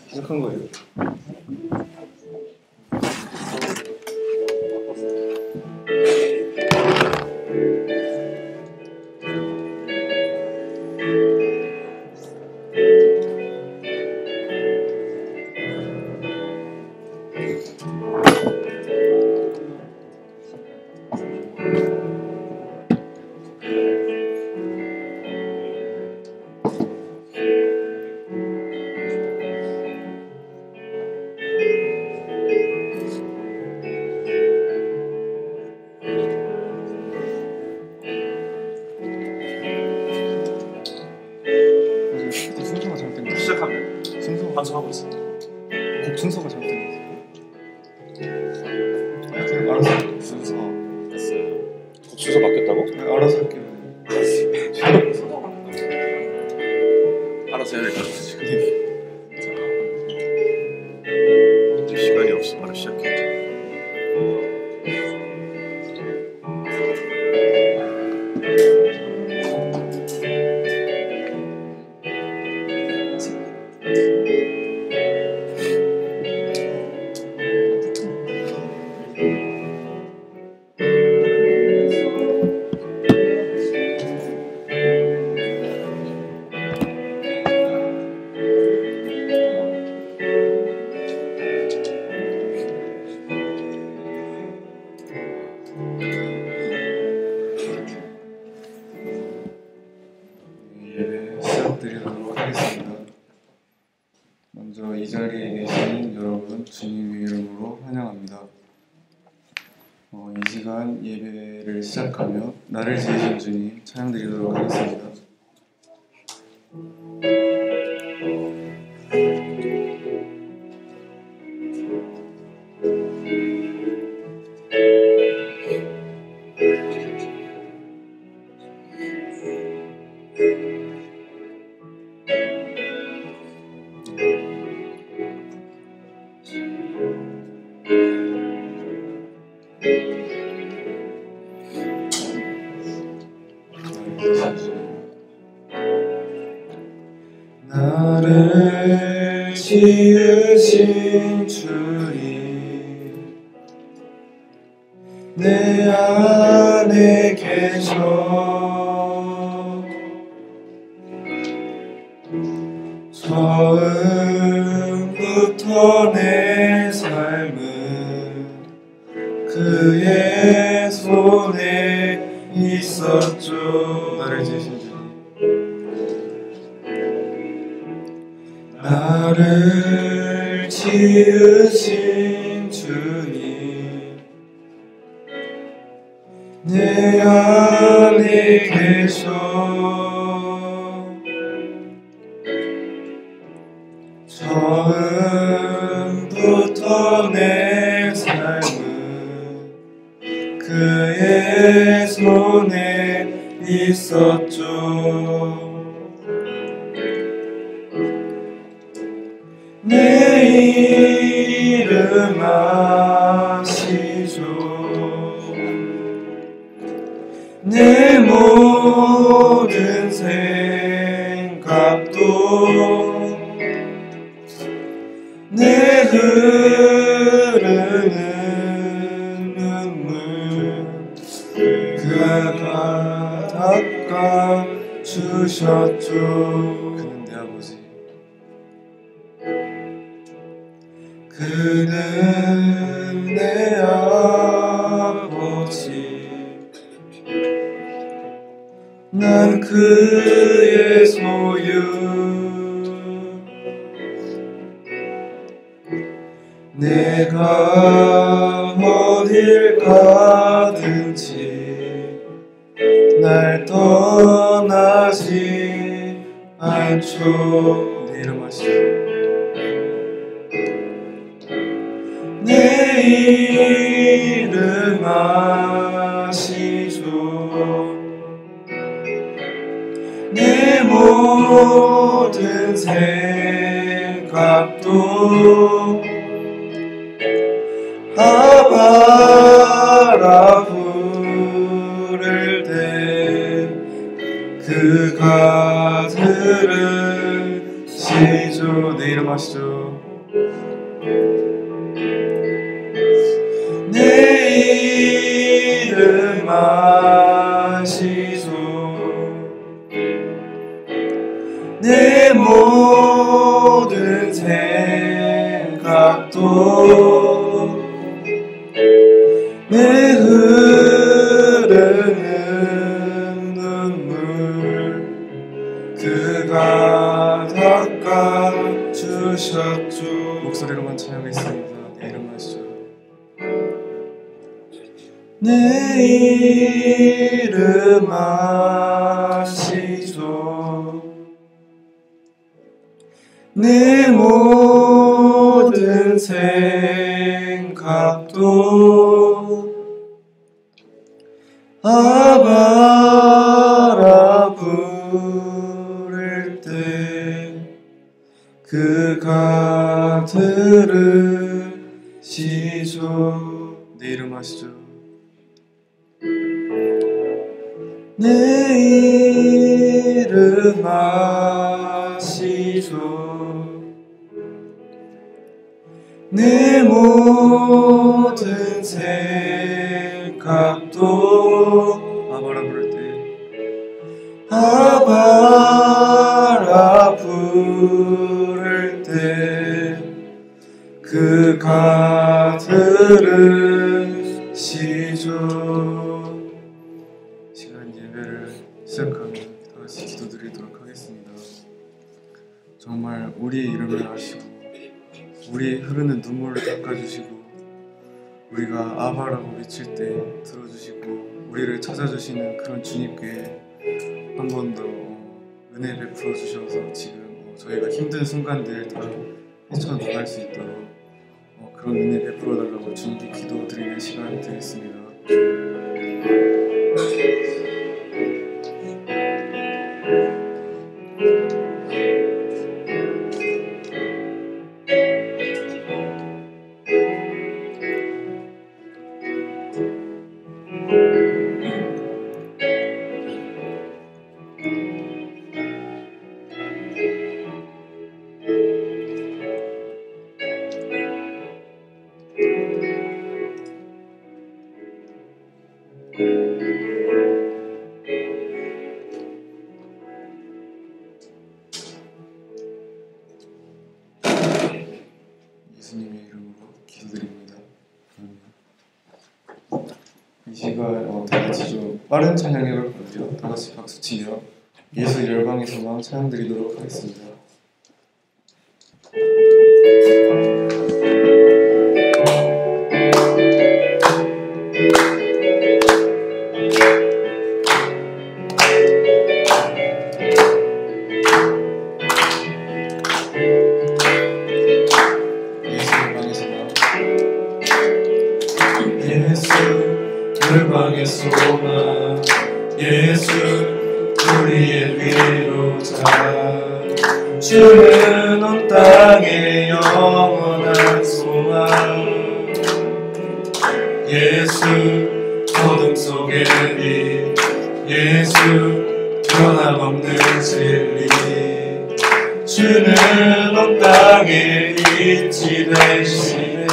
시작한 거예요. 순서가 잘못된 거. 시작하면 순서 반성하고 있어. 곡 순서가 잘못된 거. 그냥 알아서 할게요. 순서 됐어요. 곡 순서 바뀌었다고? 그냥 알아서 할게요. 알아서 해야 될 것 같아 지금. 이제 시간이 없어. 바로 시작해. 예배 시작드리도록 하겠습니다. 먼저 이 자리에 계신 여러분 주님의 이름으로 환영합니다. 이 시간 예배를 시작하며 나를 지으신 주님 찬양드리도록 하겠습니다. 나를 지으신 주님 내 안에 계셔 처음부터 내 삶은 그의 손에 있었죠. 나를 지으신 주님 나를 지으신 주님 내 안에 계셔 처음부터 내 삶은 그의 손에 있었죠. 내 이름 아시죠. 내 모든 생각도 내 흐르는 눈물 그가 닦아 주셨죠. 그는 내 아버지 그는 내 아버지 난 그의 소유 내가 어딜 가든지 날 떠나 하지 않죠. 내 이름 아시죠? 내 이름 아시죠? 내 모든 생각도 아바라 부를 때 그가 들으시죠. 내 이름 아시죠? 내 이름 아시죠? 내 모든 생각도 내 흐르는 눈물 그가 닦아주셨죠. 목소리로만 찬양했습니다. 내 이름 아시죠? 내 이름 아시죠? 내 모든 생각도 아바라 부를 때 그가 들으시죠. 내 이름 아시죠? 내 이름 아시죠? 내 모든 생각도 아바라 부를 때 아바라 부를 때 그가 들으시죠. 시간 예배를 시작하며 다시 기도드리도록 하겠습니다. 정말 우리의 이름을 아시고 우리의 흐르는 눈물을 닦아주시고 우리가 아바라고 외칠 때 들어주시고 우리를 찾아주시는 그런 주님께 한 번 더 은혜 베풀어 주셔서 지금 저희가 힘든 순간들 다 헤쳐나갈 수 있도록 그런 은혜 베풀어 달라고 주님께 기도드리는 시간 되겠습니다. 예수님의 이름으로 기도드립니다. 이 시간 다 같이 좀 빠른 찬양해볼 거죠. 다 같이 박수 치며 예수 열방의 소망 찬양드리도록 하겠습니다. 열방의 소망 예수 우리의 위로자 주는 온 땅의 영원한 소망 예수 어둠 속의 빛 예수 변함없는 진리 주는 온 땅의 빛이 되시네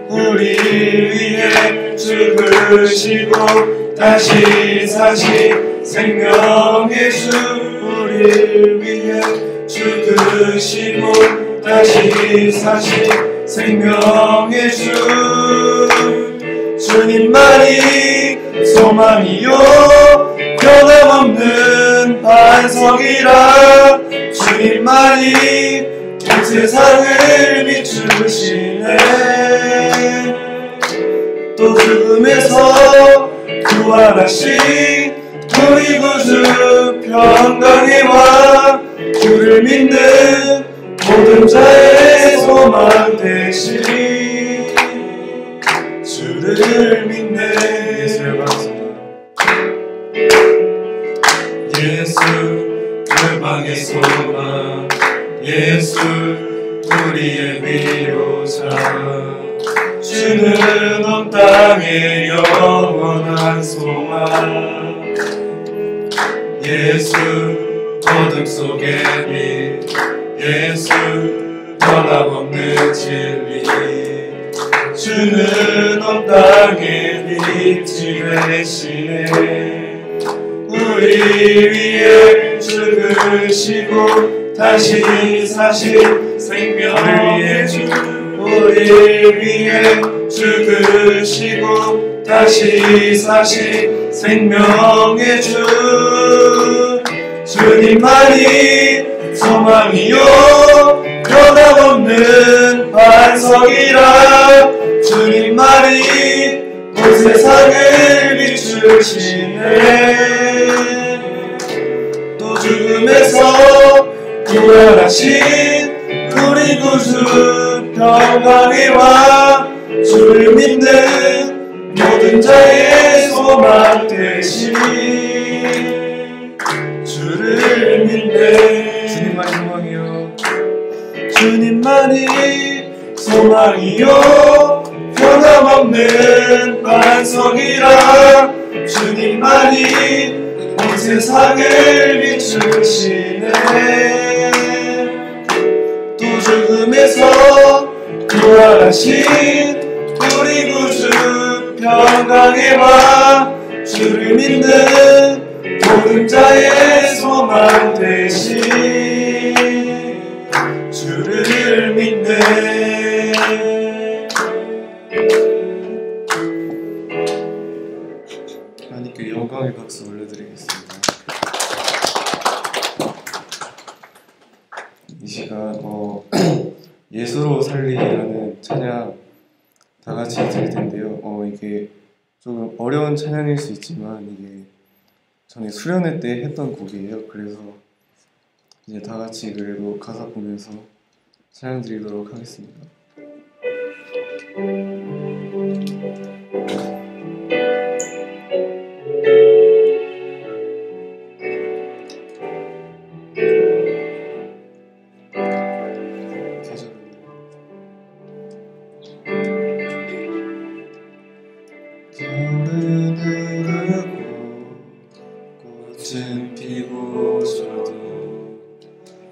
우리 위해 죽으시고 다시 사신 생명의 주 우리를 위해 죽으시고 다시 사신 생명의 주 주님만이 소망이요 변함없는 반석이라 주님만이 온 세상을 비추시네 또 죽음에서 부활하신 우리 구주 평강의 왕 주를 믿는 모든 자의 소망 되신 주를 믿네. 예수의 박수. 예수 열방의 소망, 예수 우리의 위로자, 주는 온 땅의 영원한 소망. 예수 어둠 속의 빛, 예수 변함없는 진리, 주는 온 땅의 빛이 되시네. 우리 위해 죽으시고 다시 사신 생명의 주, 우리 위해 죽으시고 다시 사신 생명의 주, 주님만이 소망이요 변함없는 반석이라, 주님만이 온 세상을 비추시네. 또 죽음에서 부활하신 우리 구주 평강의 왕, 주를 믿는 모든 자의 소망 되신 주를 믿네. 주님만이 소망이요, 주님만이 소망이요 변함없는 반석이라, 주님만이 온 세상을 비추시네. 또 죽음에서 부활하신 우리 구주 평강의 왕, 주를 믿는 모든 자의 소망 되신 주를 믿네. 하나님께 영광의 박수 올려드리겠습니다. 이 시간 예수로 살리라는 찬양 다 같이 드릴 텐데요. 이게 조금 어려운 찬양일 수 있지만 이게 전에 수련회 때 했던 곡이에요. 그래서 이제 다 같이 그래도 가사 보면서 찬양 드리도록 하겠습니다.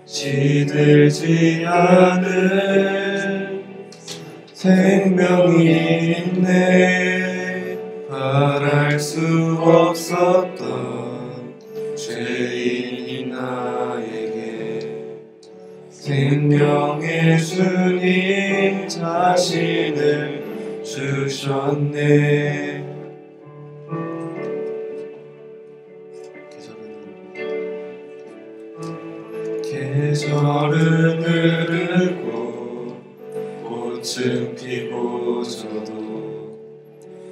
시들지 않은 생명이 있네. 바랄 수 없었던 죄인이 나에게 생명의 주님 자신을 주셨네. 계절은 흐르고 꽃은 피고 져도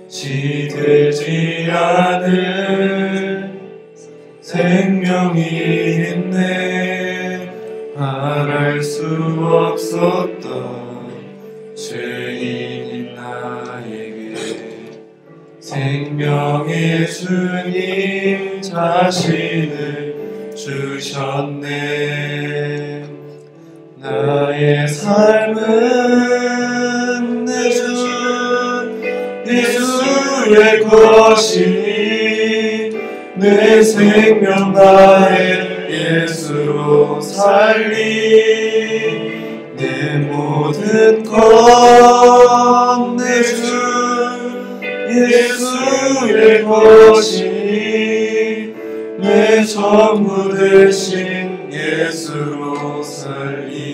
시들지 않은 생명이 있네. 바랄 수 없었던 죄인인 나에게 생명의 주님 자신을 주셨네. 나의 삶은 내 주 예수의 것이니 내 생명 다해 예수로 살리. 내 모든 것 내 주 예수의 것이니 내 전부 되신 예수로 살리.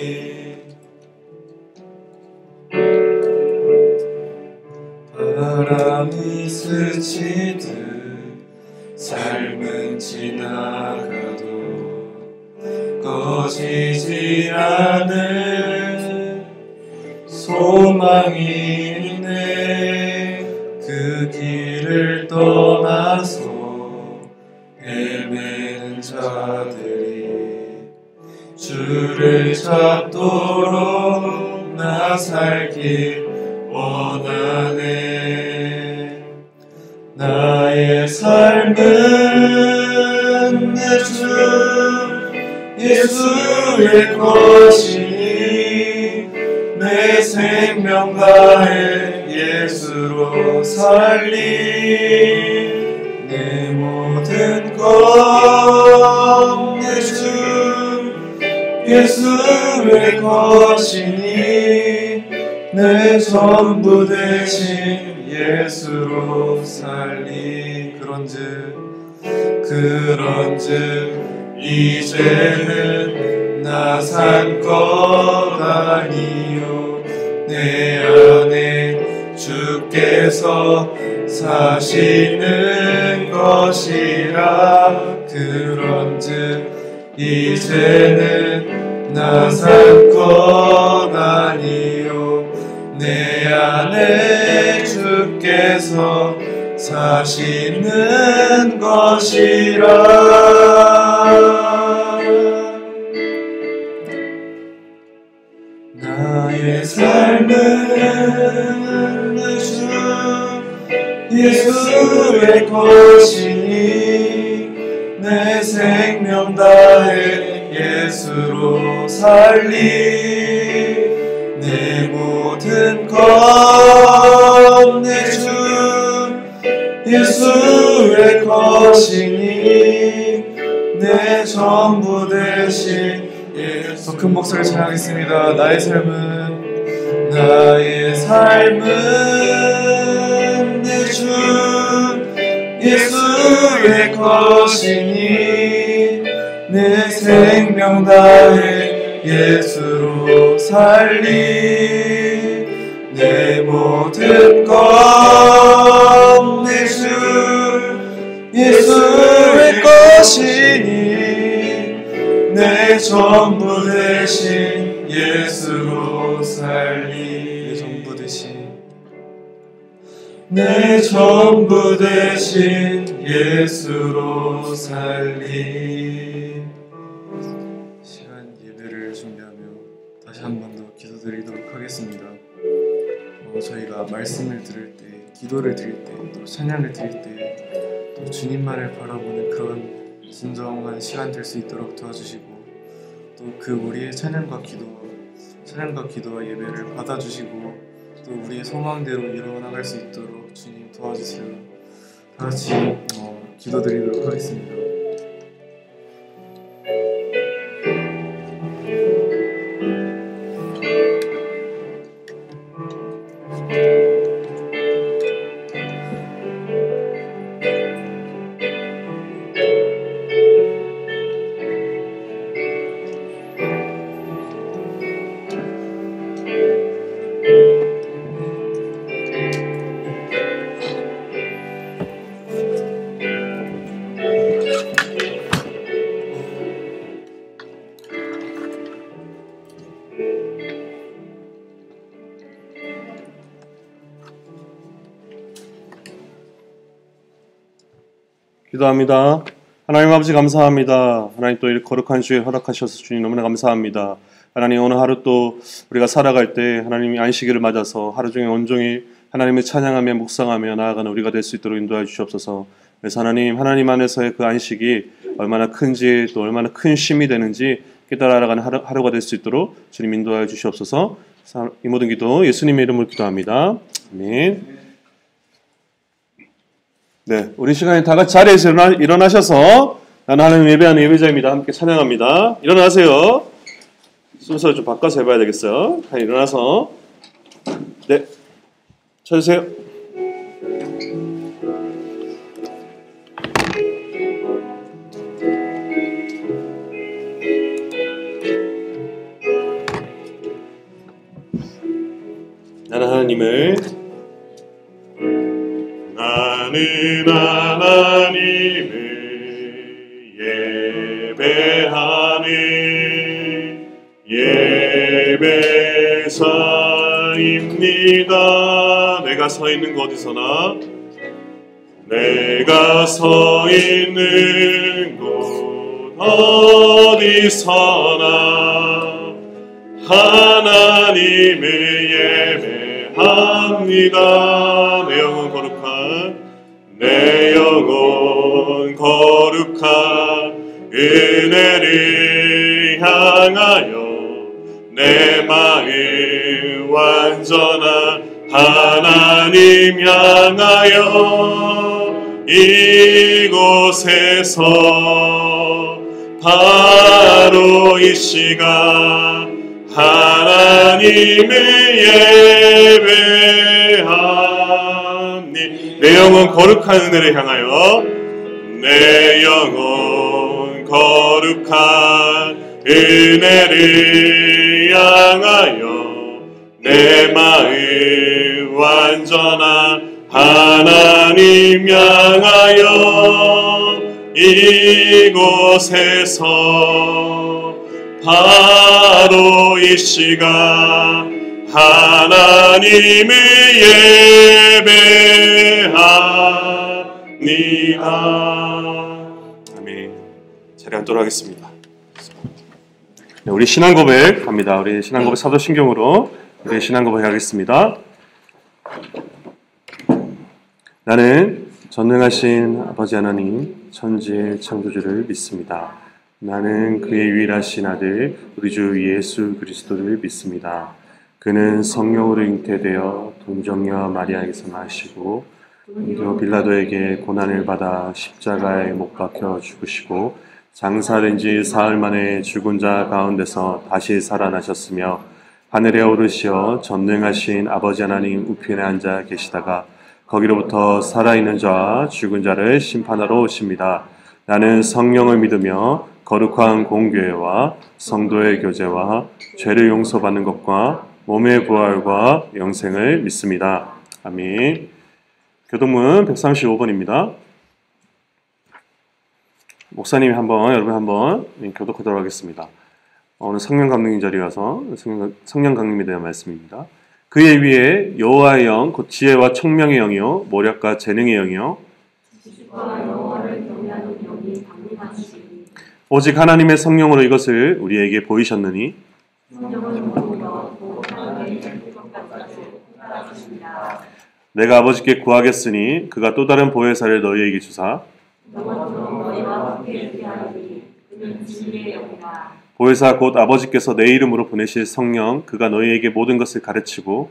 바람이 스치듯 삶은 지나가도 꺼지지 않은 소망이 있네. 그 길을 떠나서 헤매는 자 자들이 주를 찾도록 나 살길 원하네. 나의 삶은 내 주 예수의 것이니 내 생명 다해 예수로 살리. 내 모든 것 내 주 예수의 것이니 내 전부 대신 예수로 살리. 그런즉 이제는 나 산 것 아니요 내 안에 주께서 사시는 것이라. 그런즉 이제는 나 산 것 아니요 내 안에 주께서 사시는 것이라. 나의 삶은 내 주 예수의 것이니 내 생명 다해 예수로 살리. 내 모든 것 내 주 예수의 것이니 내 전부 대신 예수. 큰 목소리를 찬양하겠습니다. 나의 삶은 내 주 예수의 것이니 내 생명 다해 예수로 살리. 내 모든 것 내 주 예수의 것이니 내 전부 대신 예수로 살리. 내 전부 대신 예수로 살리. 시간 예배를 준비하며 다시 한 번 더 기도드리도록 하겠습니다. 저희가 말씀을 들을 때, 기도를 드릴 때, 또 찬양을 드릴 때, 또 주님만을 바라보는 그런 진정한 시간 될 수 있도록 도와주시고, 또 그 우리의 찬양과 기도와 예배를 받아주시고, 또 우리의 소망대로 이루어나갈 수 있도록 주님 도와주세요. 다 같이 기도드리도록 하겠습니다. 기도합니다. 하나님 아버지 감사합니다. 하나님 또 이 거룩한 주일 허락하셔서 주님 너무나 감사합니다. 하나님 오늘 하루 또 우리가 살아갈 때 하나님이 안식일을 맞아서 하루 종일 온종일 하나님을 찬양하며 묵상하며 나아가는 우리가 될 수 있도록 인도해 주시옵소서. 그래서 하나님 안에서의 그 안식이 얼마나 큰지 또 얼마나 큰 쉼이 되는지 깨달아 알아가는 하루가 될 수 있도록 주님 인도하여 주시옵소서. 이 모든 기도 예수님의 이름으로 기도합니다. 아멘. 네, 우리 시간에 다 같이 자리에서 일어나셔서 나는 하나님 예배하는 예배자입니다. 함께 찬양합니다. 일어나세요. 순서를 좀 바꿔서 해봐야 되겠어요. 일어나서 네, 쳐주세요. 나는 하나님을 예배하는 예배자입니다. 내가 서 있는 곳 어디서나 내가 서 있는 곳 어디서나 하나님을 예배합니다. 내 영혼 거룩한 은혜를 향하여 내 마음 완전한 하나님 향하여 이곳에서 바로 이 시간 하나님을 예배하니 내 영혼 거룩한 은혜를 향하여 내 영혼 거룩한 은혜를 향하여 내 마음 완전한 하나님 향하여 이곳에서 바로 이 시간 하나님을 예배합니다. 아멘. 자리 앉도록 하겠습니다. 네, 우리 신앙 고백 합니다. 우리 신앙 고백 사도신경으로 우리 신앙 고백 하겠습니다. 나는 전능하신 아버지 하나님 천지의 창조주를 믿습니다. 나는 그의 유일하신 아들 우리 주 예수 그리스도를 믿습니다. 그는 성령으로 잉태되어 동정녀 마리아에게서 나시고 본디오 빌라도에게 고난을 받아 십자가에 못 박혀 죽으시고 장사된 지 사흘 만에 죽은 자 가운데서 다시 살아나셨으며 하늘에 오르시어 전능하신 아버지 하나님 우편에 앉아 계시다가 거기로부터 살아있는 자와 죽은 자를 심판하러 오십니다. 나는 성령을 믿으며 거룩한 공교회와 성도의 교제와 죄를 용서받는 것과 몸의 부활과 영생을 믿습니다. 아멘. 교독문 135번입니다. 목사님이 여러분 한번 교독하도록 하겠습니다. 오늘 성령 강림 자리라서 성령 강림에 대한 말씀입니다. 그의 위에 여호와의 영, 곧 지혜와 총명의 영이요 모략과 재능의 영이요 오직 하나님의 성령으로 이것을 우리에게 보이셨느니 내가 아버지께 구하겠으니 그가 또 다른 보혜사를 너희에게 주사 보혜사 곧 아버지께서 내 이름으로 보내실 성령 그가 너희에게 모든 것을 가르치고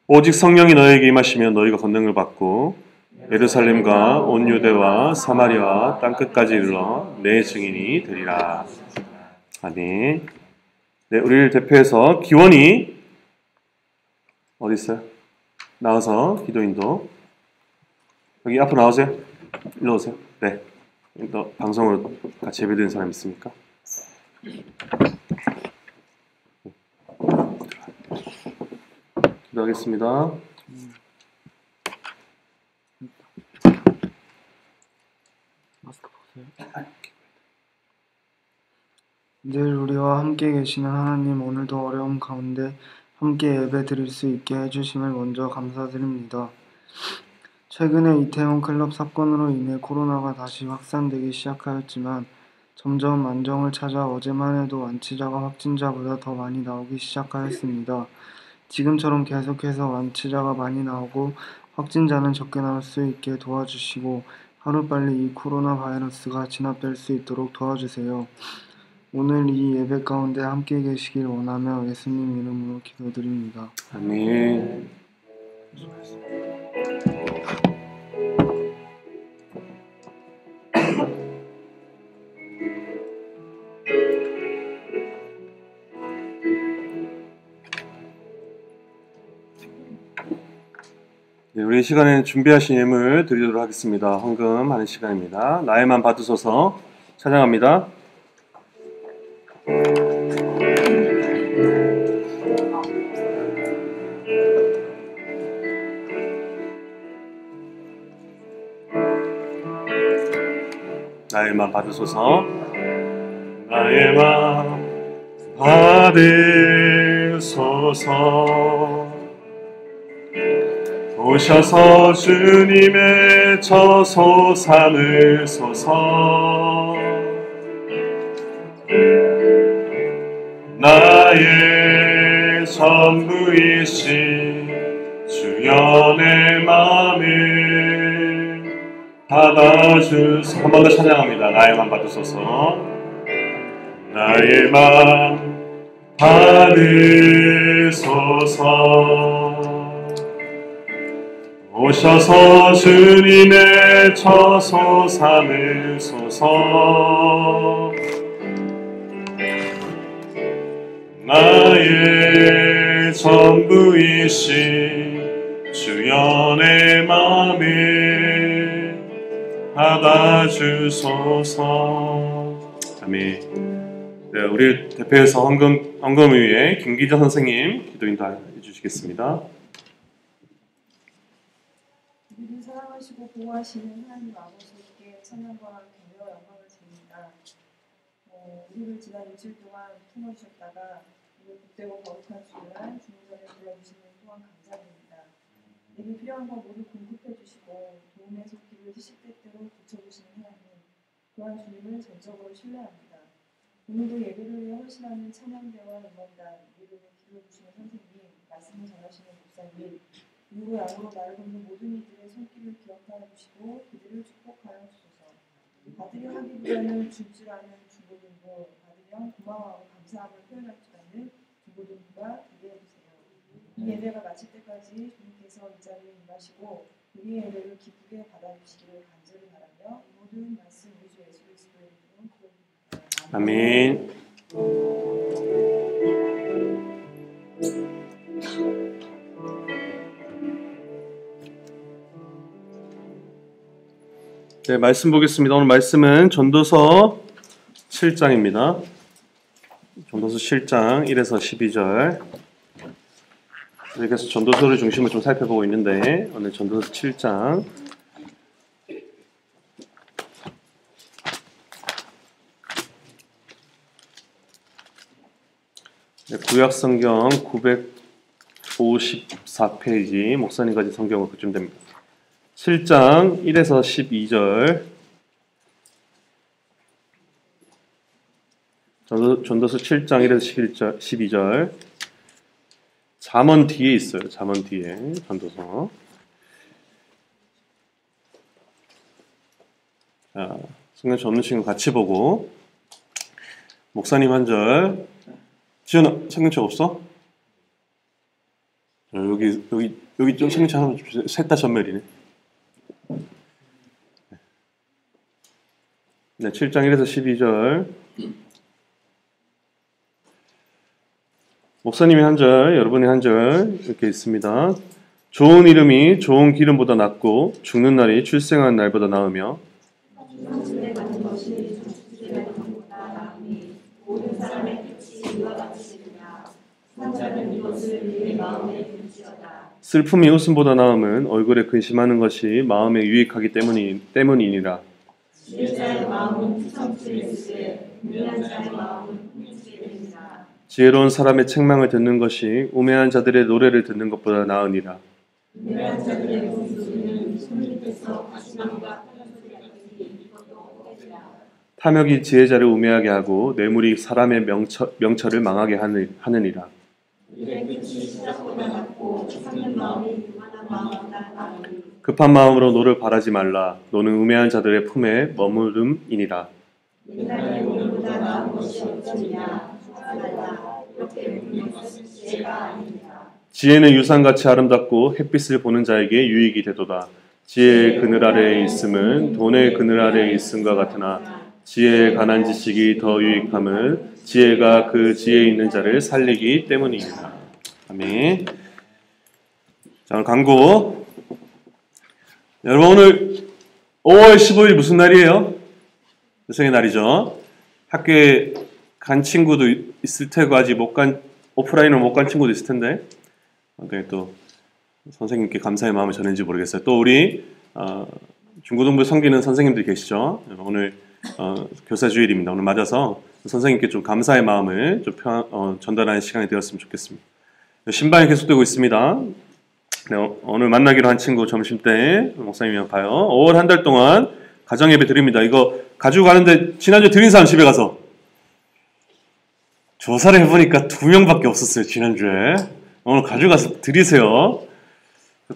오직 성령이 너희에게 임하시면 너희가 권능을 받고 예루살렘과 온 유대와 사마리아와 땅끝까지 이르러 내 증인이 되리라. 아멘. 네, 우리를 대표해서 기원이 어디 있어요? 나와서 기도인도 여기 앞으로 나오세요. 일로 오세요. 네. 또 방송으로 같이 예배드리는 사람 있습니까? 기도하겠습니다. 늘 우리와 함께 계시는 하나님, 오늘도 어려움 가운데 함께 예배 드릴 수 있게 해주심을 먼저 감사드립니다. 최근에 이태원 클럽 사건으로 인해 코로나가 다시 확산되기 시작하였지만 점점 안정을 찾아 어제만 해도 완치자가 확진자보다 더 많이 나오기 시작하였습니다. 지금처럼 계속해서 완치자가 많이 나오고 확진자는 적게 나올 수 있게 도와주시고 하루빨리 이 코로나 바이러스가 진압될 수 있도록 도와주세요. 오늘 이 예배 가운데 함께 계시길 원하며 예수님 이름으로 기도드립니다. 아멘. 네, 우리 이 시간에 준비하신 예물 드리도록 하겠습니다. 헌금하는 시간입니다. 나에만 받으소서 찬양합니다. 나에만 받으소서. 나에만 받으소서. 오셔서 주님의 처소 삼으소서. 나의 전부이신 주여 내 맘을 받아주소서. 한 번 더 찬양합니다. 나의 맘 받으소서. 나의 맘 받으소서. 오셔서 주님의 처소 삼으소서. 나의 전부이신 주여 내 맘을 받아주소서. 아멘. 네, 우리 대표에서 헌금위에 김기자 선생님 기도 인도해 주시겠습니다. 우리를 사랑하시고 보호하시는 하나님 아버지께 찬양과 경배와 영광을 드립니다. 우리를 지난 일주일 동안 품어주셨다가 우리 복되고 거룩한 주일날 주님전에 불러주시는 또한 감사드립니다. 내게 필요한 것 모두 공급해 주시고 도움의 손길을 시시때때로 붙여주시는 하나님, 또한 주님을 전적으로 신뢰합니다. 오늘도 예배를 위해 헌신하는 찬양대와 음원단, 예배를 기도해주시는 선생님, 말씀을 전하시는 목사님, 유로 양으로 나를 돕는 모든 이들의 손길을 기억하여 주시고 그들을 축복하여 주소서. 받으려 하기보다는 줄 줄 아는 중고등부, 받으면 고마워하고 감사함을 표현할 줄 아는 중고등부가 되게 해주세요. 이 예배가 마칠 때까지 주님께서 이 자리에 임하시고 우리의 예배를 기쁘게 받아주시기를 간절히 바라며 이 모든 말씀 우리 주 예수 그리스도의 이름으로 기도드립니다. 아멘. 네, 말씀 보겠습니다. 오늘 말씀은 전도서 7장입니다. 전도서 7장 1에서 12절. 그래서 전도서를 중심으로 좀 살펴보고 있는데 오늘 전도서 7장 네, 구약성경 954페이지 목사님까지 성경은 그쯤 됩니다. 7장 1에서 12절. 전도서 7장 1에서 12절. 잠언 뒤에 있어요. 잠언 뒤에 전도서. 자, 성경 전문 친구 같이 보고 목사님 한 절. 지현아, 성경책 없어? 여기 좀 성경책 하나 주세요. 셋 다 전멸이네. 네, 7장 1에서 12절. 목사님이 한 절, 여러분이 한 절 이렇게 있습니다. 좋은 이름이 좋은 기름보다 낫고 죽는 날이 출생하는 날보다 나으며 슬픔이 웃음보다 나음은 얼굴에 근심하는 것이 마음에 유익하기 때문이니라. 지혜로운 사람의 책망을 듣는 것이 우매한 자들의 노래를 듣는 것보다 나으니라. 탐욕이 지혜자를 우매하게 하고 뇌물이 사람의 명철을 망하게 하느니라. 급한 마음으로 노를 바라지 말라. 노는 우매한 자들의 품에 머무름이니라. 지혜는 유산같이 아름답고 햇빛을 보는 자에게 유익이 되도다. 지혜의 그늘 아래에 있음은 돈의 그늘 아래에 있음과 같으나 지혜에 관한 지식이 더 유익함은 지혜가 그 지혜에 있는 자를 살리기 때문입니다. 아멘. 자, 오늘 광고. 여러분, 오늘 5월 15일 무슨 날이에요? 유성의 날이죠. 학교에 간 친구도 있을 테고 아직 오프라인으로 못 간 친구도 있을 텐데 또 선생님께 감사의 마음을 전했는지 모르겠어요. 또 우리 중고등부 섬기는 선생님들 계시죠. 오늘 교사주일입니다. 오늘 맞아서 선생님께 좀 감사의 마음을 좀 전달하는 시간이 되었으면 좋겠습니다. 신방이 계속되고 있습니다. 네, 오늘 만나기로 한 친구 점심때 목사님이 봐요. 5월 한 달 동안 가정예배 드립니다. 이거 가지고 가는데 지난주에 드린 사람 집에 가서 조사를 해보니까 2명밖에 없었어요. 지난주에. 오늘 가져가서 드리세요.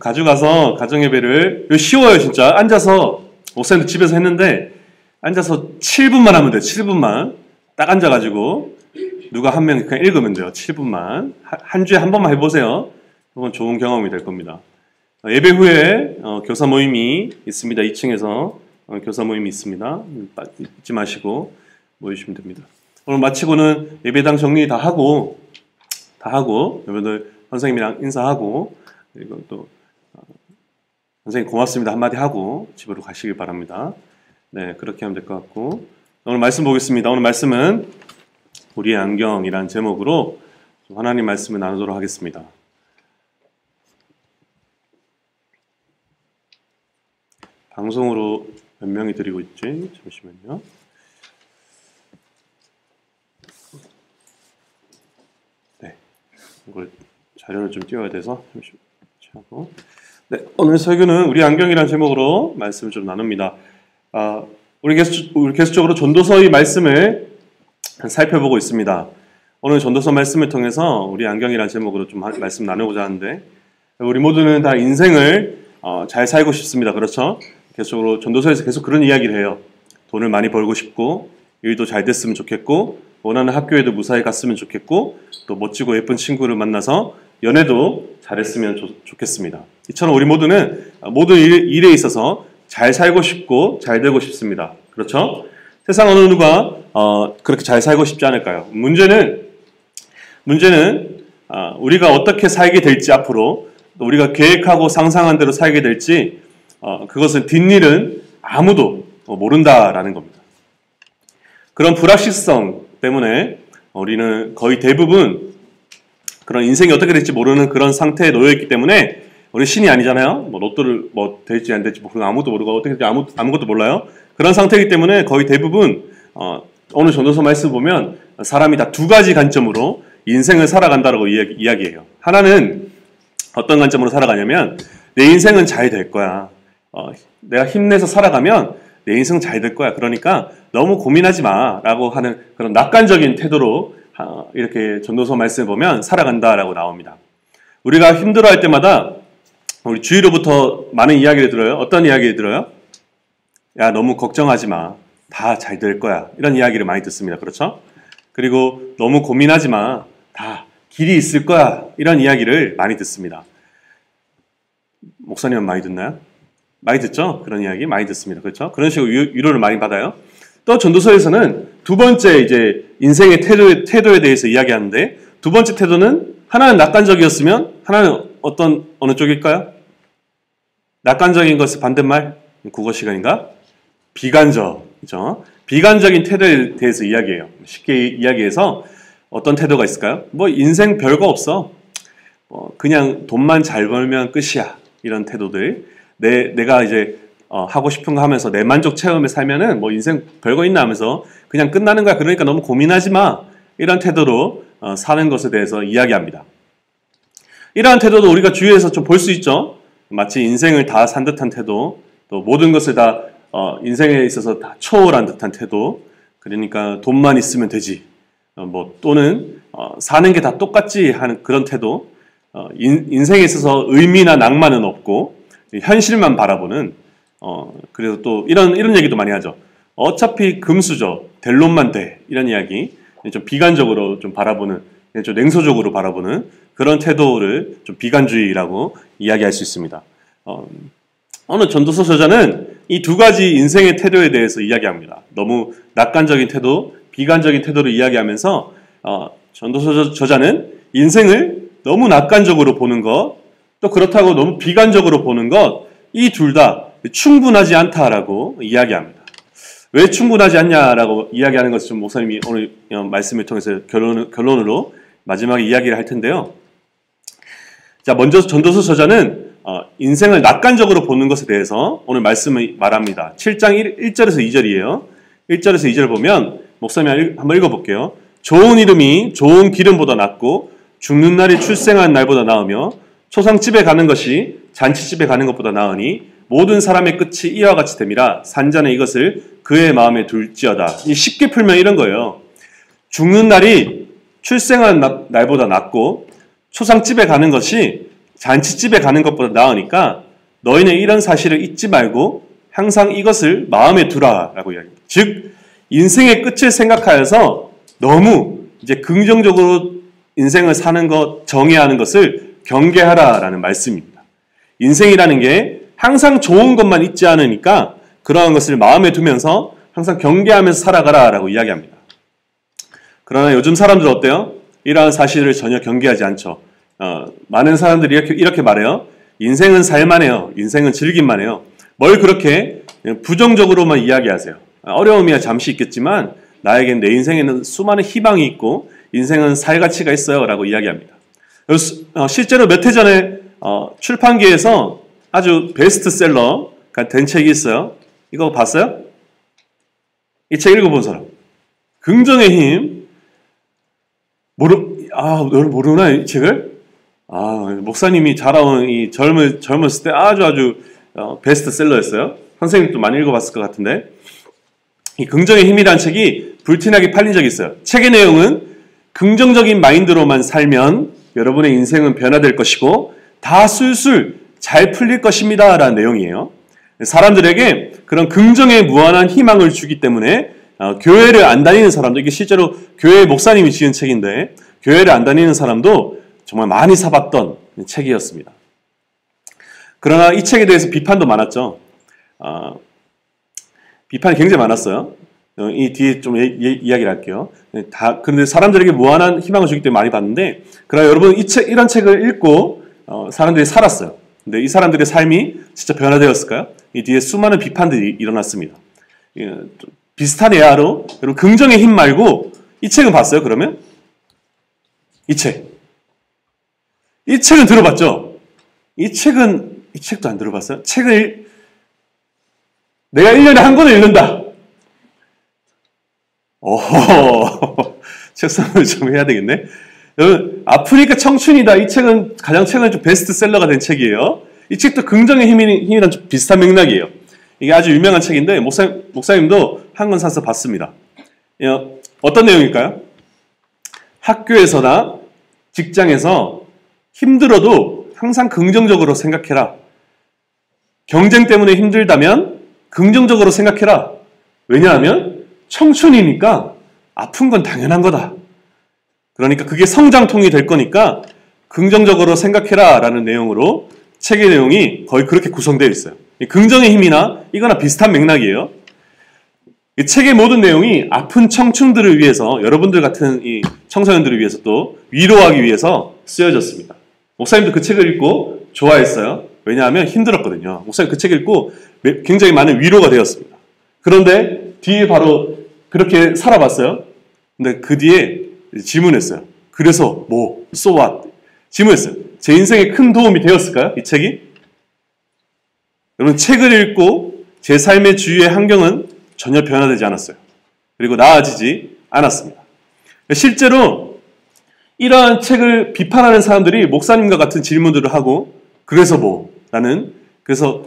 가져가서 가정예배를 쉬워요. 진짜 앉아서 목사님도 집에서 했는데 앉아서 7분만 하면 돼요. 7분만 딱 앉아가지고 누가 한 명 그냥 읽으면 돼요. 7분만 한 주에 한 번만 해보세요. 그건 좋은 경험이 될 겁니다. 예배 후에 교사 모임이 있습니다. 2층에서 교사 모임이 있습니다. 잊지 마시고 모이시면 됩니다. 오늘 마치고는 예배당 정리 다 하고 여러분들 선생님이랑 인사하고 그리고 또 선생님 고맙습니다 한마디 하고 집으로 가시길 바랍니다. 네, 그렇게 하면 될 것 같고 오늘 말씀 보겠습니다. 오늘 말씀은 우리의 안경이라는 제목으로 하나님 말씀을 나누도록 하겠습니다. 방송으로 몇 명이 드리고 있지? 잠시만요. 네, 이걸 자료를 좀 띄워야 돼서 잠시만요. 네, 오늘 설교는 우리 안경이라는 제목으로 말씀을 좀 나눕니다. 우리 계속적으로 전도서의 말씀을 살펴보고 있습니다. 오늘 전도서 말씀을 통해서 우리 안경이라는 제목으로 좀 말씀 나누고자 하는데 우리 모두는 다 인생을 잘 살고 싶습니다. 그렇죠? 계속적으로 전도서에서 계속 그런 이야기를 해요. 돈을 많이 벌고 싶고 일도 잘 됐으면 좋겠고 원하는 학교에도 무사히 갔으면 좋겠고 또 멋지고 예쁜 친구를 만나서 연애도 잘했으면 좋겠습니다. 이처럼 우리 모두는 모든 일에 있어서 잘 살고 싶고 잘 되고 싶습니다. 그렇죠? 세상 어느 누가 그렇게 잘 살고 싶지 않을까요? 문제는 우리가 어떻게 살게 될지 앞으로 우리가 계획하고 상상한 대로 살게 될지 그것은 뒷일은 아무도 모른다라는 겁니다. 그런 불확실성 때문에 우리는 거의 대부분 그런 인생이 어떻게 될지 모르는 그런 상태에 놓여있기 때문에 우리 신이 아니잖아요. 로또를 될지 안 될지 아무도 모르고 어떻게 될지 아무것도 몰라요. 그런 상태이기 때문에 거의 대부분 오늘 전도서 말씀 보면 사람이 다 두 가지 관점으로 인생을 살아간다라고 이야기해요. 하나는 어떤 관점으로 살아가냐면 내 인생은 잘 될 거야. 내가 힘내서 살아가면 내 인생은 잘 될 거야. 그러니까 너무 고민하지 마 라고 하는 그런 낙관적인 태도로 이렇게 전도서 말씀을 보면 살아간다라고 나옵니다. 우리가 힘들어할 때마다 우리 주위로부터 많은 이야기를 들어요. 어떤 이야기를 들어요? 야, 너무 걱정하지 마. 다 잘 될 거야. 이런 이야기를 많이 듣습니다. 그렇죠? 그리고 너무 고민하지 마. 다 길이 있을 거야. 이런 이야기를 많이 듣습니다. 목사님은 많이 듣나요? 많이 듣죠? 그런 이야기 많이 듣습니다. 그렇죠? 그런 식으로 위로를 많이 받아요. 또 전도서에서는 두 번째 이제 인생의 태도에 대해서 이야기하는데 두 번째 태도는 하나는 낙관적이었으면 하나는 어느 쪽일까요? 낙관적인 것의 반대말 국어 시간인가? 비관적이죠. 비관적인 태도에 대해서 이야기해요. 쉽게 이야기해서 어떤 태도가 있을까요? 인생 별거 없어. 그냥 돈만 잘 벌면 끝이야. 이런 태도들. 내가 이제 하고 싶은 거 하면서 내 만족 체험에 살면은 인생 별거 있나 하면서 그냥 끝나는 거야. 그러니까 너무 고민하지 마. 이런 태도로 사는 것에 대해서 이야기합니다. 이러한 태도도 우리가 주위에서 좀 볼 수 있죠. 마치 인생을 다 산 듯한 태도, 또 모든 것을 다 인생에 있어서 다 초월한 듯한 태도. 그러니까 돈만 있으면 되지. 또는 사는 게 다 똑같지 하는 그런 태도. 인생에 있어서 의미나 낭만은 없고 현실만 바라보는. 그래서 또 이런 얘기도 많이 하죠. 어차피 금수저, 될 놈만 돼. 이런 이야기. 좀 비관적으로 좀 바라보는, 좀 냉소적으로 바라보는 그런 태도를 좀 비관주의라고 이야기할 수 있습니다. 오늘 전도서 저자는 이 두 가지 인생의 태도에 대해서 이야기합니다. 너무 낙관적인 태도, 비관적인 태도를 이야기하면서 전도서 저자는 인생을 너무 낙관적으로 보는 것, 또 그렇다고 너무 비관적으로 보는 것, 이 둘 다 충분하지 않다라고 이야기합니다. 왜 충분하지 않냐라고 이야기하는 것을 좀 목사님이 오늘 말씀을 통해서 결론으로 마지막에 이야기를 할 텐데요. 자, 먼저 전도서 저자는 인생을 낙관적으로 보는 것에 대해서 오늘 말씀을 말합니다. 7장 1절에서 2절이에요. 1절에서 2절을 보면 목사님이 한번 읽어볼게요. 좋은 이름이 좋은 기름보다 낫고 죽는 날이 출생한 날보다 나으며 초상집에 가는 것이 잔치집에 가는 것보다 나으니 모든 사람의 끝이 이와 같이 됨이라 산자는 이것을 그의 마음에 둘지어다. 쉽게 풀면 이런 거예요. 죽는 날이 출생한 날보다 낫고 초상집에 가는 것이 잔치집에 가는 것보다 나으니까 너희는 이런 사실을 잊지 말고 항상 이것을 마음에 두라라고 이야기합니다. 즉 인생의 끝을 생각하여서 너무 이제 긍정적으로 인생을 사는 것, 정의하는 것을 경계하라라는 말씀입니다. 인생이라는 게 항상 좋은 것만 있지 않으니까 그러한 것을 마음에 두면서 항상 경계하면서 살아가라라고 이야기합니다. 그러나 요즘 사람들 어때요? 이러한 사실을 전혀 경계하지 않죠. 많은 사람들이 이렇게 말해요. 인생은 살만해요. 인생은 즐길만 해요. 뭘 그렇게 부정적으로만 이야기하세요. 어려움이야 잠시 있겠지만 나에겐 내 인생에는 수많은 희망이 있고 인생은 살 가치가 있어요 라고 이야기합니다. 실제로 몇 해 전에 출판계에서 아주 베스트셀러가 된 책이 있어요. 이거 봤어요? 이 책 읽어본 사람. 긍정의 힘. 모르나 이 책을? 목사님이 자라온 이 젊었을 때 아주 베스트셀러였어요. 선생님도 많이 읽어봤을 것 같은데 이 긍정의 힘이라는 책이 불티나게 팔린 적이 있어요. 책의 내용은 긍정적인 마인드로만 살면 여러분의 인생은 변화될 것이고 다 술술 잘 풀릴 것입니다 라는 내용이에요. 사람들에게 그런 긍정의 무한한 희망을 주기 때문에 교회를 안 다니는 사람도, 이게 실제로 교회 목사님이 지은 책인데 교회를 안 다니는 사람도 정말 많이 사봤던 책이었습니다. 그러나 이 책에 대해서 비판도 많았죠. 비판이 굉장히 많았어요. 이 뒤에 좀 이야기를 할게요. 그런데 사람들에게 무한한 희망을 주기 때문에 많이 봤는데, 그러나 여러분 이런 책을 읽고 사람들이 살았어요. 근데 이 사람들의 삶이 진짜 변화되었을까요? 이 뒤에 수많은 비판들이 일어났습니다. 비슷한 예화로 여러분 긍정의 힘 말고 이 책은 봤어요? 그러면? 이 책은 들어봤죠? 이 책도 안 들어봤어요? 책을 내가 1년에 한 권을 읽는다. 책 선물 좀 해야 되겠네. 여러분, 아프리카 청춘이다. 이 책은 가장 최근에 좀 베스트셀러가 된 책이에요. 이 책도 긍정의 힘이랑 좀 비슷한 맥락이에요. 이게 아주 유명한 책인데 목사님도 한 권 사서 봤습니다. 어떤 내용일까요? 학교에서나 직장에서 힘들어도 항상 긍정적으로 생각해라. 경쟁 때문에 힘들다면 긍정적으로 생각해라. 왜냐하면 청춘이니까 아픈 건 당연한 거다. 그러니까 그게 성장통이 될 거니까 긍정적으로 생각해라 라는 내용으로 책의 내용이 거의 그렇게 구성되어 있어요. 긍정의 힘이나 이거나 비슷한 맥락이에요. 이 책의 모든 내용이 아픈 청춘들을 위해서, 여러분들 같은 이 청소년들을 위해서 또 위로하기 위해서 쓰여졌습니다. 목사님도 그 책을 읽고 좋아했어요. 왜냐하면 힘들었거든요. 목사님 그 책 읽고 굉장히 많은 위로가 되었습니다. 그런데 뒤에 바로 그렇게 살아봤어요. 근데 그 뒤에 질문했어요. 그래서 뭐? So what? 질문했어요. 제 인생에 큰 도움이 되었을까요? 이 책이? 여러분, 책을 읽고 제 삶의 주위의 환경은 전혀 변화되지 않았어요. 그리고 나아지지 않았습니다. 실제로 이러한 책을 비판하는 사람들이 목사님과 같은 질문들을 하고 그래서 뭐? 그래서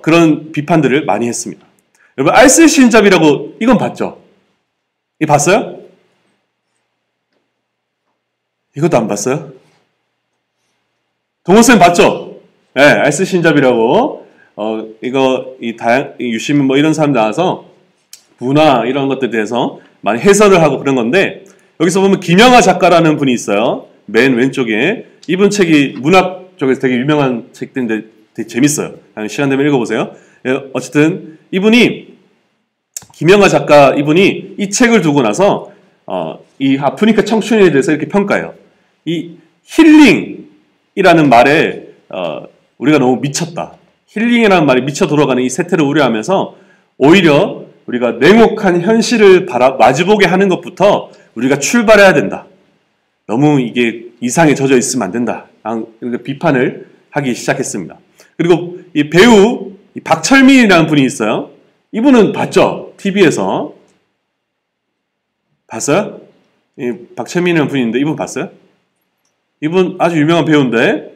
그런 비판들을 많이 했습니다. 여러분, 알쓸 신잡이라고 이건 봤죠? 이 봤어요? 이것도 안 봤어요? 동호쌤 봤죠? 네, 알쓸 신잡이라고 유시민 뭐 이런 사람 나와서 문화 이런 것들에 대해서 많이 해설을 하고 그런 건데, 여기서 보면 김영하 작가라는 분이 있어요. 맨 왼쪽에. 이분 책이 문학 쪽에서 되게 유명한 책들인데 되게 재밌어요. 시간 되면 읽어보세요. 어쨌든 김영하 작가 이분이 이 책을 두고 나서 이 아프리카 청춘에 대해서 이렇게 평가해요. 이 힐링이라는 말에 우리가 너무 미쳤다. 힐링이라는 말이 미쳐 돌아가는 이 세태를 우려하면서 오히려 우리가 냉혹한 현실을 마주보게 하는 것부터 우리가 출발해야 된다. 너무 이게 이상에 젖어 있으면 안 된다. 비판을 하기 시작했습니다. 그리고 이 배우 박철민이라는 분이 있어요. 이분은 봤죠? TV에서. 봤어요? 이 박철민이라는 분이 있는데 이분 봤어요? 이분 아주 유명한 배우인데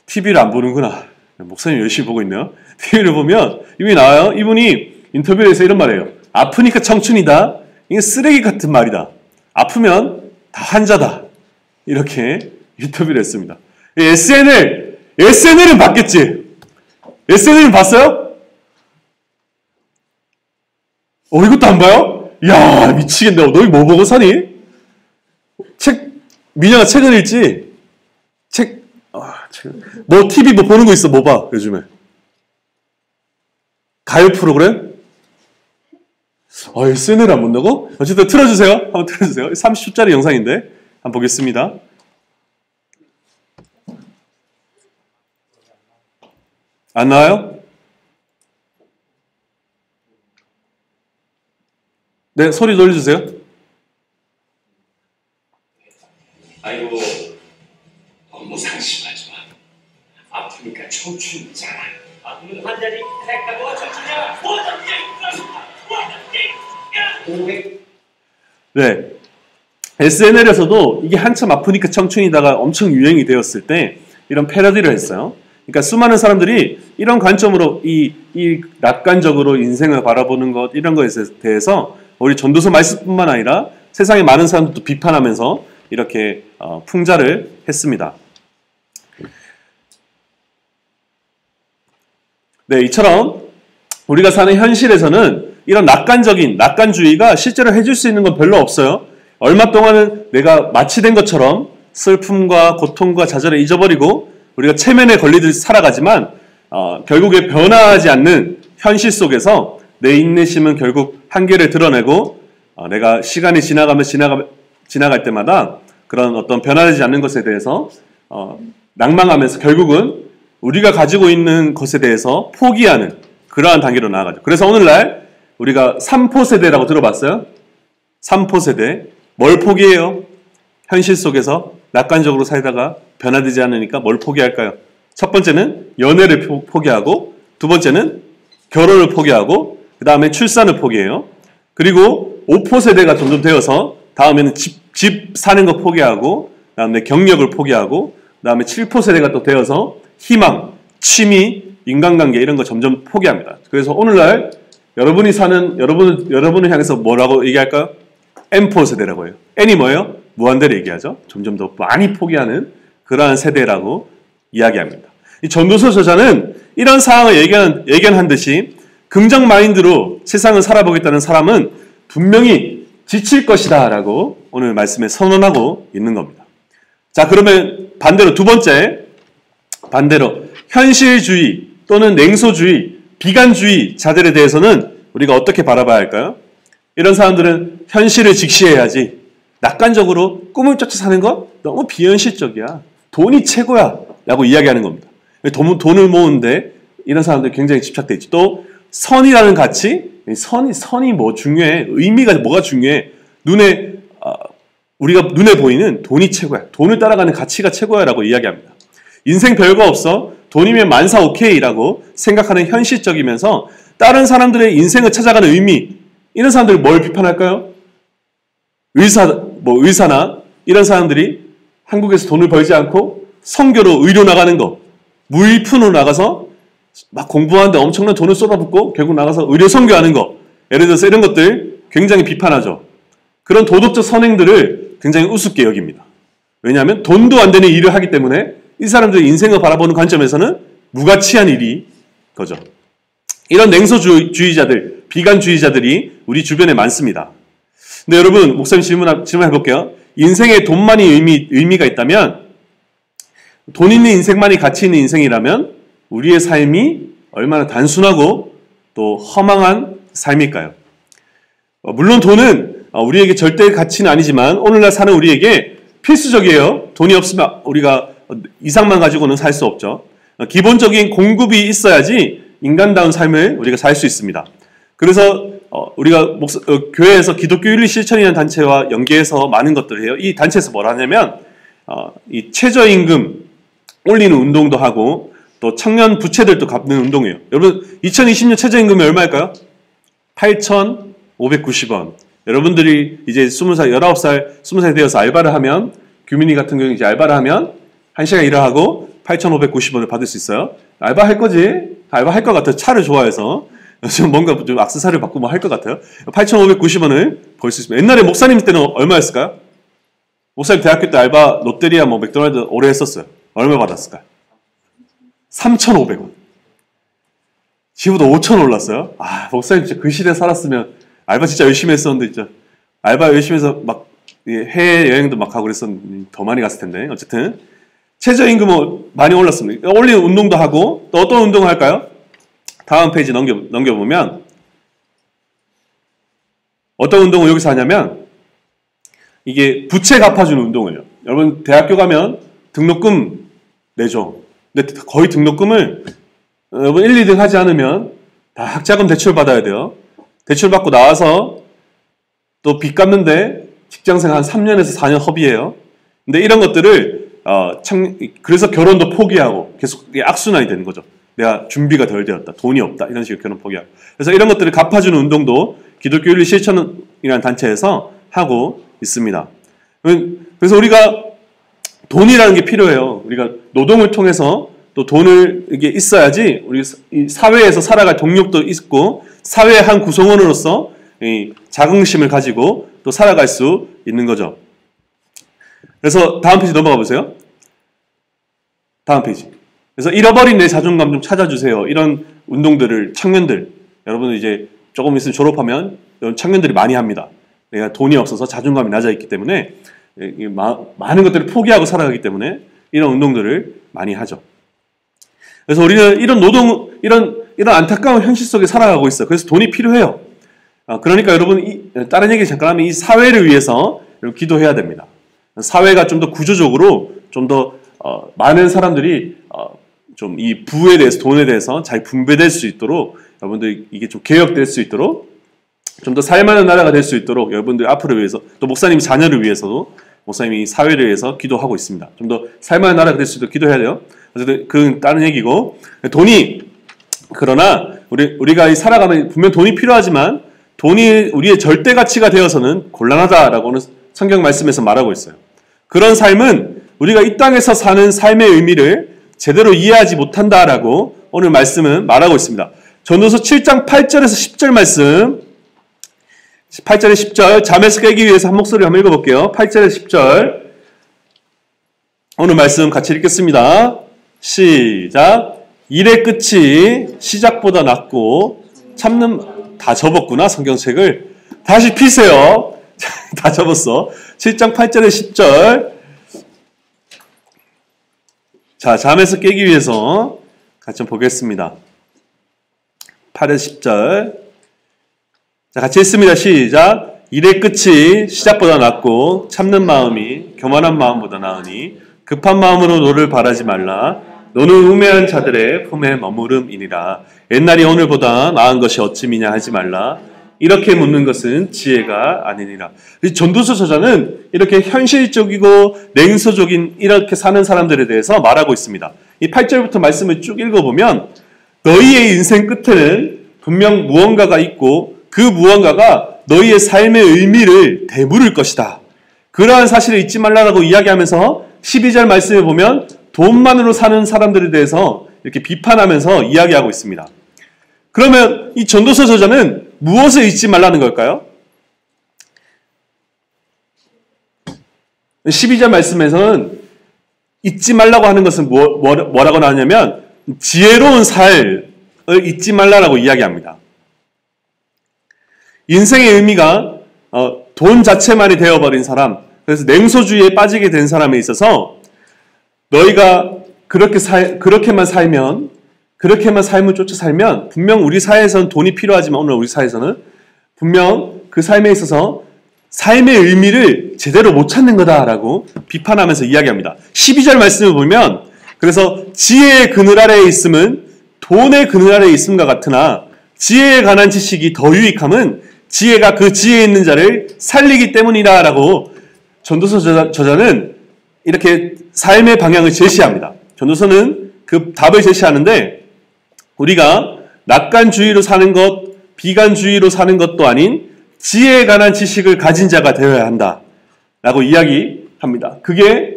TV를 안 보는구나. 목사님 열심히 보고 있네요. TV를 보면 이분이 나와요. 이분이 인터뷰에서 이런 말이에요. 아프니까 청춘이다. 이게 쓰레기 같은 말이다. 아프면 다 환자다. 이렇게 인터뷰를 했습니다. SNL은 봤겠지? SNL은 봤어요? 이것도 안 봐요? 야 미치겠네. 너희 뭐 보고 사니? 민영아 책은 읽지? 뭐 TV 뭐 보는 거 있어? 뭐 봐 요즘에? 가요 프로그램? SNL 안 본다고? 어쨌든 틀어주세요. 한번 틀어주세요. 30초짜리 영상인데 한번 보겠습니다. 안 나와요? 네, 소리 돌려주세요. 아이고, 너무 상심하지 마. 아프니까 청춘이잖아. 아프면 환자니 택하고 청춘이야. 네, SNL에서도 이게 한참 아프니까 청춘이다가 엄청 유행이 되었을 때 이런 패러디를 했어요. 그러니까 수많은 사람들이 이런 관점으로 이 낙관적으로 인생을 바라보는 것 이런 것에 대해서 우리 전도서 말씀뿐만 아니라 세상의 많은 사람들도 비판하면서 이렇게 풍자를 했습니다. 네, 이처럼 우리가 사는 현실에서는 이런 낙관주의가 실제로 해줄 수 있는 건 별로 없어요. 얼마 동안은 내가 마취된 것처럼 슬픔과 고통과 좌절을 잊어버리고 우리가 체면에 걸리듯 살아가지만 결국에 변화하지 않는 현실 속에서 내 인내심은 결국 한계를 드러내고 내가 시간이 지나갈 때마다 그런 어떤 변화되지 않는 것에 대해서 낭망하면서 결국은 우리가 가지고 있는 것에 대해서 포기하는 그러한 단계로 나아가죠. 그래서 오늘날 우리가 3포 세대라고 들어봤어요? 3포 세대. 뭘 포기해요? 현실 속에서 낙관적으로 살다가 변화되지 않으니까 뭘 포기할까요? 첫 번째는 연애를 포기하고, 두 번째는 결혼을 포기하고, 그 다음에 출산을 포기해요. 그리고 5포 세대가 점점 되어서 다음에는 집 사는 거 포기하고, 그 다음에 경력을 포기하고, 그 다음에 7포 세대가 또 되어서 희망, 취미, 인간관계 이런 거 점점 포기합니다. 그래서 오늘날 여러분을 향해서 뭐라고 얘기할까요? N포 세대라고 해요. N이 뭐예요? 무한대로 얘기하죠. 점점 더 많이 포기하는 그러한 세대라고 이야기합니다. 이 전도서 저자는 이런 상황을 예견한 듯이 긍정 마인드로 세상을 살아보겠다는 사람은 분명히 지칠 것이다 라고 오늘 말씀에 선언하고 있는 겁니다. 자, 그러면 반대로 두 번째, 현실주의 또는 냉소주의, 비관주의 자들에 대해서는 우리가 어떻게 바라봐야 할까요? 이런 사람들은 현실을 직시해야지 낙관적으로 꿈을 쫓아 사는 거 너무 비현실적이야. 돈이 최고야 라고 이야기하는 겁니다. 돈을 모으는데 이런 사람들 굉장히 집착돼 있지. 또 선이라는 가치, 선이 뭐 중요해? 의미가 뭐가 중요해? 우리가 눈에 보이는 돈이 최고야. 돈을 따라가는 가치가 최고야 라고 이야기합니다. 인생 별거 없어. 돈이면 만사 오케이라고 생각하는 현실적이면서 다른 사람들의 인생을 찾아가는 의미, 이런 사람들이 뭘 비판할까요? 의사나 이런 사람들이 한국에서 돈을 벌지 않고 선교로 의료 나가는 거, 무일푼으로 나가서 막 공부하는데 엄청난 돈을 쏟아붓고 결국 나가서 의료 선교하는 거, 예를 들어서 이런 것들 굉장히 비판하죠. 그런 도덕적 선행들을 굉장히 우습게 여깁니다. 왜냐하면 돈도 안 되는 일을 하기 때문에 이 사람들의 인생을 바라보는 관점에서는 무가치한 일이 거죠. 이런 냉소주의자들, 비관주의자들이 우리 주변에 많습니다. 근데 여러분, 목사님 질문해볼게요. 인생에 돈만이 의미가 있다면, 돈 있는 인생만이 가치 있는 인생이라면 우리의 삶이 얼마나 단순하고 또 허망한 삶일까요? 물론 돈은 우리에게 절대 가치는 아니지만 오늘날 사는 우리에게 필수적이에요. 돈이 없으면 우리가 이상만 가지고는 살 수 없죠. 기본적인 공급이 있어야지 인간다운 삶을 우리가 살 수 있습니다. 그래서 우리가 교회에서 기독교 윤리 실천이라는 단체와 연계해서 많은 것들을 해요. 이 단체에서 뭘 하냐면 이 최저임금 올리는 운동도 하고 또 청년 부채들도 갚는 운동이에요. 여러분 2020년 최저임금이 얼마일까요? 8,590원. 여러분들이 이제 20살 되어서 알바를 하면 규민이 같은 경우는 이제 알바를 하면 1시간 일을 하고 8,590원을 받을 수 있어요. 알바 할 거지? 알바 할 것 같아요. 차를 좋아해서. 요즘 뭔가 좀 액세서리를 받고 뭐 할 것 같아요. 8,590원을 벌 수 있습니다. 옛날에 목사님 때는 얼마였을까요? 목사님 대학교 때 알바 롯데리아 뭐 맥도날드 오래 했었어요. 얼마 받았을까요? 3,500원. 지금보다 5,000원 올랐어요. 아, 목사님 진짜 그 시대에 살았으면 알바 진짜 열심히 했었는데 진짜 알바 열심히 해서 막 해외여행도 막 가고 그랬었는데 더 많이 갔을 텐데. 어쨌든 최저임금은 많이 올랐습니다. 올린 운동도 하고 또 어떤 운동을 할까요? 다음 페이지 넘겨보면 어떤 운동을 여기서 하냐면 이게 부채 갚아주는 운동이에요. 여러분 대학교 가면 등록금 내죠. 근데 거의 등록금을 여러분 1, 2등 하지 않으면 다 학자금 대출 받아야 돼요. 대출 받고 나와서 또 빚 갚는데 직장생 한 3년에서 4년 허비해요. 근데 이런 것들을 그래서 결혼도 포기하고 계속 악순환이 되는 거죠. 내가 준비가 덜 되었다. 돈이 없다. 이런 식으로 결혼 포기하고. 그래서 이런 것들을 갚아주는 운동도 기독교 윤리 실천이라는 단체에서 하고 있습니다. 그래서 우리가 돈이라는 게 필요해요. 우리가 노동을 통해서 또 돈을 이게 있어야지 우리 사회에서 살아갈 동력도 있고 사회의 한 구성원으로서 자긍심을 가지고 또 살아갈 수 있는 거죠. 그래서 다음 페이지 넘어가 보세요. 다음 페이지. 그래서 잃어버린 내 자존감 좀 찾아주세요. 이런 운동들을 청년들, 여러분은 이제 조금 있으면 졸업하면 이런 청년들이 많이 합니다. 내가 돈이 없어서 자존감이 낮아 있기 때문에 많은 것들을 포기하고 살아가기 때문에 이런 운동들을 많이 하죠. 그래서 우리는 이런 안타까운 현실 속에 살아가고 있어요. 그래서 돈이 필요해요. 그러니까 여러분 다른 얘기 잠깐 하면 이 사회를 위해서 기도해야 됩니다. 사회가 좀 더 구조적으로 좀 더 많은 사람들이 좀 이 부에 대해서 돈에 대해서 잘 분배될 수 있도록 여러분들 이게 좀 개혁될 수 있도록 좀 더 살만한 나라가 될 수 있도록 여러분들 앞으로 위해서 또 목사님 자녀를 위해서도 목사님이 사회를 위해서 기도하고 있습니다. 좀 더 살만한 나라가 될 수 있도록 기도해야 돼요. 어쨌든 그건 다른 얘기고 그러나 우리가 살아가면 분명 돈이 필요하지만 돈이 우리의 절대 가치가 되어서는 곤란하다라고는 성경 말씀에서 말하고 있어요. 그런 삶은 우리가 이 땅에서 사는 삶의 의미를 제대로 이해하지 못한다라고 오늘 말씀은 말하고 있습니다. 전도서 7장 8절에서 10절 말씀 8절에 10절 잠에서 깨기 위해서 한 목소리 한번 읽어볼게요. 8절에 10절 오늘 말씀 같이 읽겠습니다. 시작. 일의 끝이 시작보다 낫고 다 접었구나 성경책을. 다시 피세요. 다 접었어. 7장 8절에 10절 자 잠에서 깨기 위해서 같이 보겠습니다. 8에 10절 자 같이 읽습니다. 시작. 일의 끝이 시작보다 낫고 참는 마음이 교만한 마음보다 나으니 급한 마음으로 너를 바라지 말라. 너는 우매한 자들의 품에 머무름이니라. 옛날이 오늘보다 나은 것이 어찌미냐 하지 말라. 이렇게 묻는 것은 지혜가 아니니라. 전도서 저자는 이렇게 현실적이고 냉소적인 이렇게 사는 사람들에 대해서 말하고 있습니다. 이 8절부터 말씀을 쭉 읽어보면 너희의 인생 끝에는 분명 무언가가 있고 그 무언가가 너희의 삶의 의미를 되물을 것이다. 그러한 사실을 잊지 말라라고 이야기하면서 12절 말씀에 보면 돈만으로 사는 사람들에 대해서 이렇게 비판하면서 이야기하고 있습니다. 그러면 이 전도서 저자는 무엇을 잊지 말라는 걸까요? 12절 말씀에서는 잊지 말라고 하는 것은 뭐라고 나오냐면 지혜로운 삶을 잊지 말라라고 이야기합니다. 인생의 의미가 돈 자체만이 되어버린 사람, 그래서 냉소주의에 빠지게 된 사람에 있어서 너희가 그렇게만 삶을 쫓아 살면 분명 우리 사회에서는 돈이 필요하지만 오늘 우리 사회에서는 분명 그 삶에 있어서 삶의 의미를 제대로 못 찾는 거다라고 비판하면서 이야기합니다. 12절 말씀을 보면 그래서 지혜의 그늘 아래에 있음은 돈의 그늘 아래에 있음과 같으나 지혜에 관한 지식이 더 유익함은 지혜가 그 지혜에 있는 자를 살리기 때문이다 라고 전도서 저자는 이렇게 삶의 방향을 제시합니다. 전도서는 그 답을 제시하는데 우리가 낙관주의로 사는 것, 비관주의로 사는 것도 아닌 지혜에 관한 지식을 가진 자가 되어야 한다 라고 이야기합니다. 그게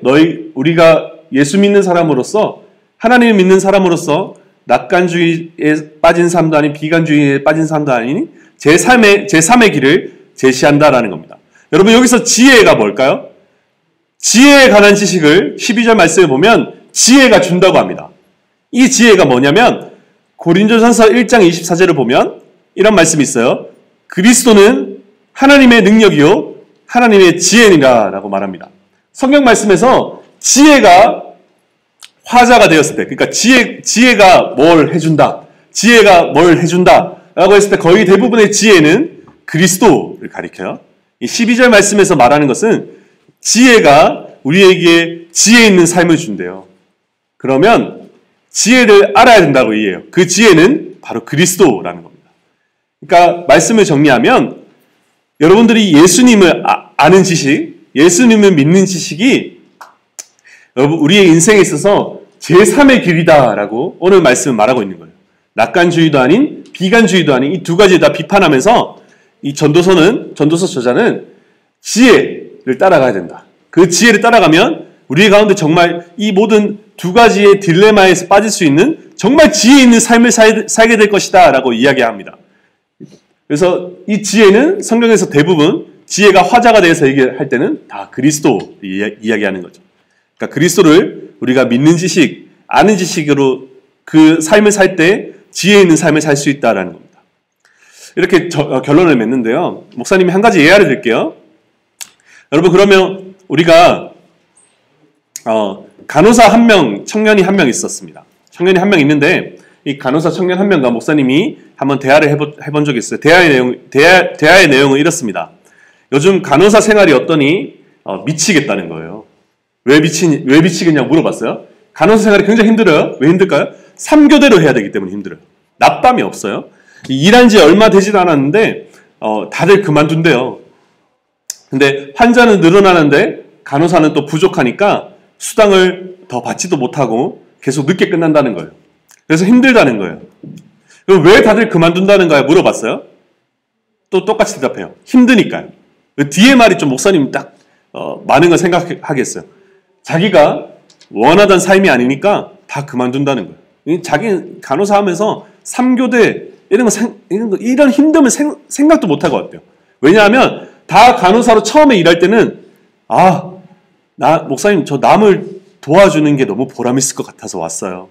우리가 예수 믿는 사람으로서 하나님을 믿는 사람으로서 낙관주의에 빠진 사람도 아닌 비관주의에 빠진 사람도 아닌 제3의 길을 제시한다라는 겁니다. 여러분 여기서 지혜가 뭘까요? 지혜에 관한 지식을 12절 말씀에 보면 지혜가 준다고 합니다. 이 지혜가 뭐냐면 고린도전서 1장 24절을 보면 이런 말씀이 있어요. 그리스도는 하나님의 능력이요 하나님의 지혜니라 라고 말합니다. 성경 말씀에서 지혜가 화자가 되었을 때, 그러니까 지혜가 뭘 해준다, 지혜가 뭘 해준다 라고 했을 때 거의 대부분의 지혜는 그리스도를 가리켜요. 이 12절 말씀에서 말하는 것은 지혜가 우리에게 지혜 있는 삶을 준대요. 그러면 지혜를 알아야 된다고 이해해요. 그 지혜는 바로 그리스도라는 겁니다. 그러니까 말씀을 정리하면 여러분들이 예수님을 아는 지식, 예수님을 믿는 지식이 여러분 우리의 인생에 있어서 제3의 길이다라고 오늘 말씀을 말하고 있는 거예요. 낙관주의도 아닌 비관주의도 아닌 이 두 가지 다 비판하면서 이 전도서 저자는 지혜를 따라가야 된다. 그 지혜를 따라가면 우리 가운데 정말 이 모든 두 가지의 딜레마에서 빠질 수 있는 정말 지혜 있는 삶을 살게 될 것이다 라고 이야기합니다. 그래서 이 지혜는 성경에서 대부분 지혜가 화자가 돼서 얘기할 때는 다 그리스도 이야기하는 거죠. 그러니까 그리스도를 우리가 믿는 지식, 아는 지식으로 그 삶을 살 때 지혜 있는 삶을 살 수 있다라는 겁니다. 이렇게 결론을 맺는데요. 목사님이 한 가지 예화를 드릴게요. 여러분 그러면 우리가 간호사 한 명, 청년이 한 명 있었습니다. 청년이 한 명 있는데 이 간호사 청년 한 명과 목사님이 한번 대화를 해본 적이 있어요. 대화의 내용은 이렇습니다. 요즘 간호사 생활이 어떠니 미치겠다는 거예요. 왜 미치겠냐고 물어봤어요. 간호사 생활이 굉장히 힘들어요. 왜 힘들까요? 3교대로 해야 되기 때문에 힘들어요. 낮밤이 없어요. 일한 지 얼마 되지도 않았는데 다들 그만둔대요. 근데 환자는 늘어나는데 간호사는 또 부족하니까 수당을 더 받지도 못하고 계속 늦게 끝난다는 거예요. 그래서 힘들다는 거예요. 그럼 왜 다들 그만둔다는가요? 물어봤어요. 또 똑같이 대답해요. 힘드니까요. 그 뒤에 말이 좀 목사님 딱 많은 걸 생각하겠어요. 자기가 원하던 삶이 아니니까 다 그만둔다는 거예요. 자기 간호사 하면서 3교대 이런 힘듦을 생각도 못할 것 같아요. 왜냐하면 다 간호사로 처음에 일할 때는 목사님 저 남을 도와주는 게 너무 보람 있을 것 같아서 왔어요.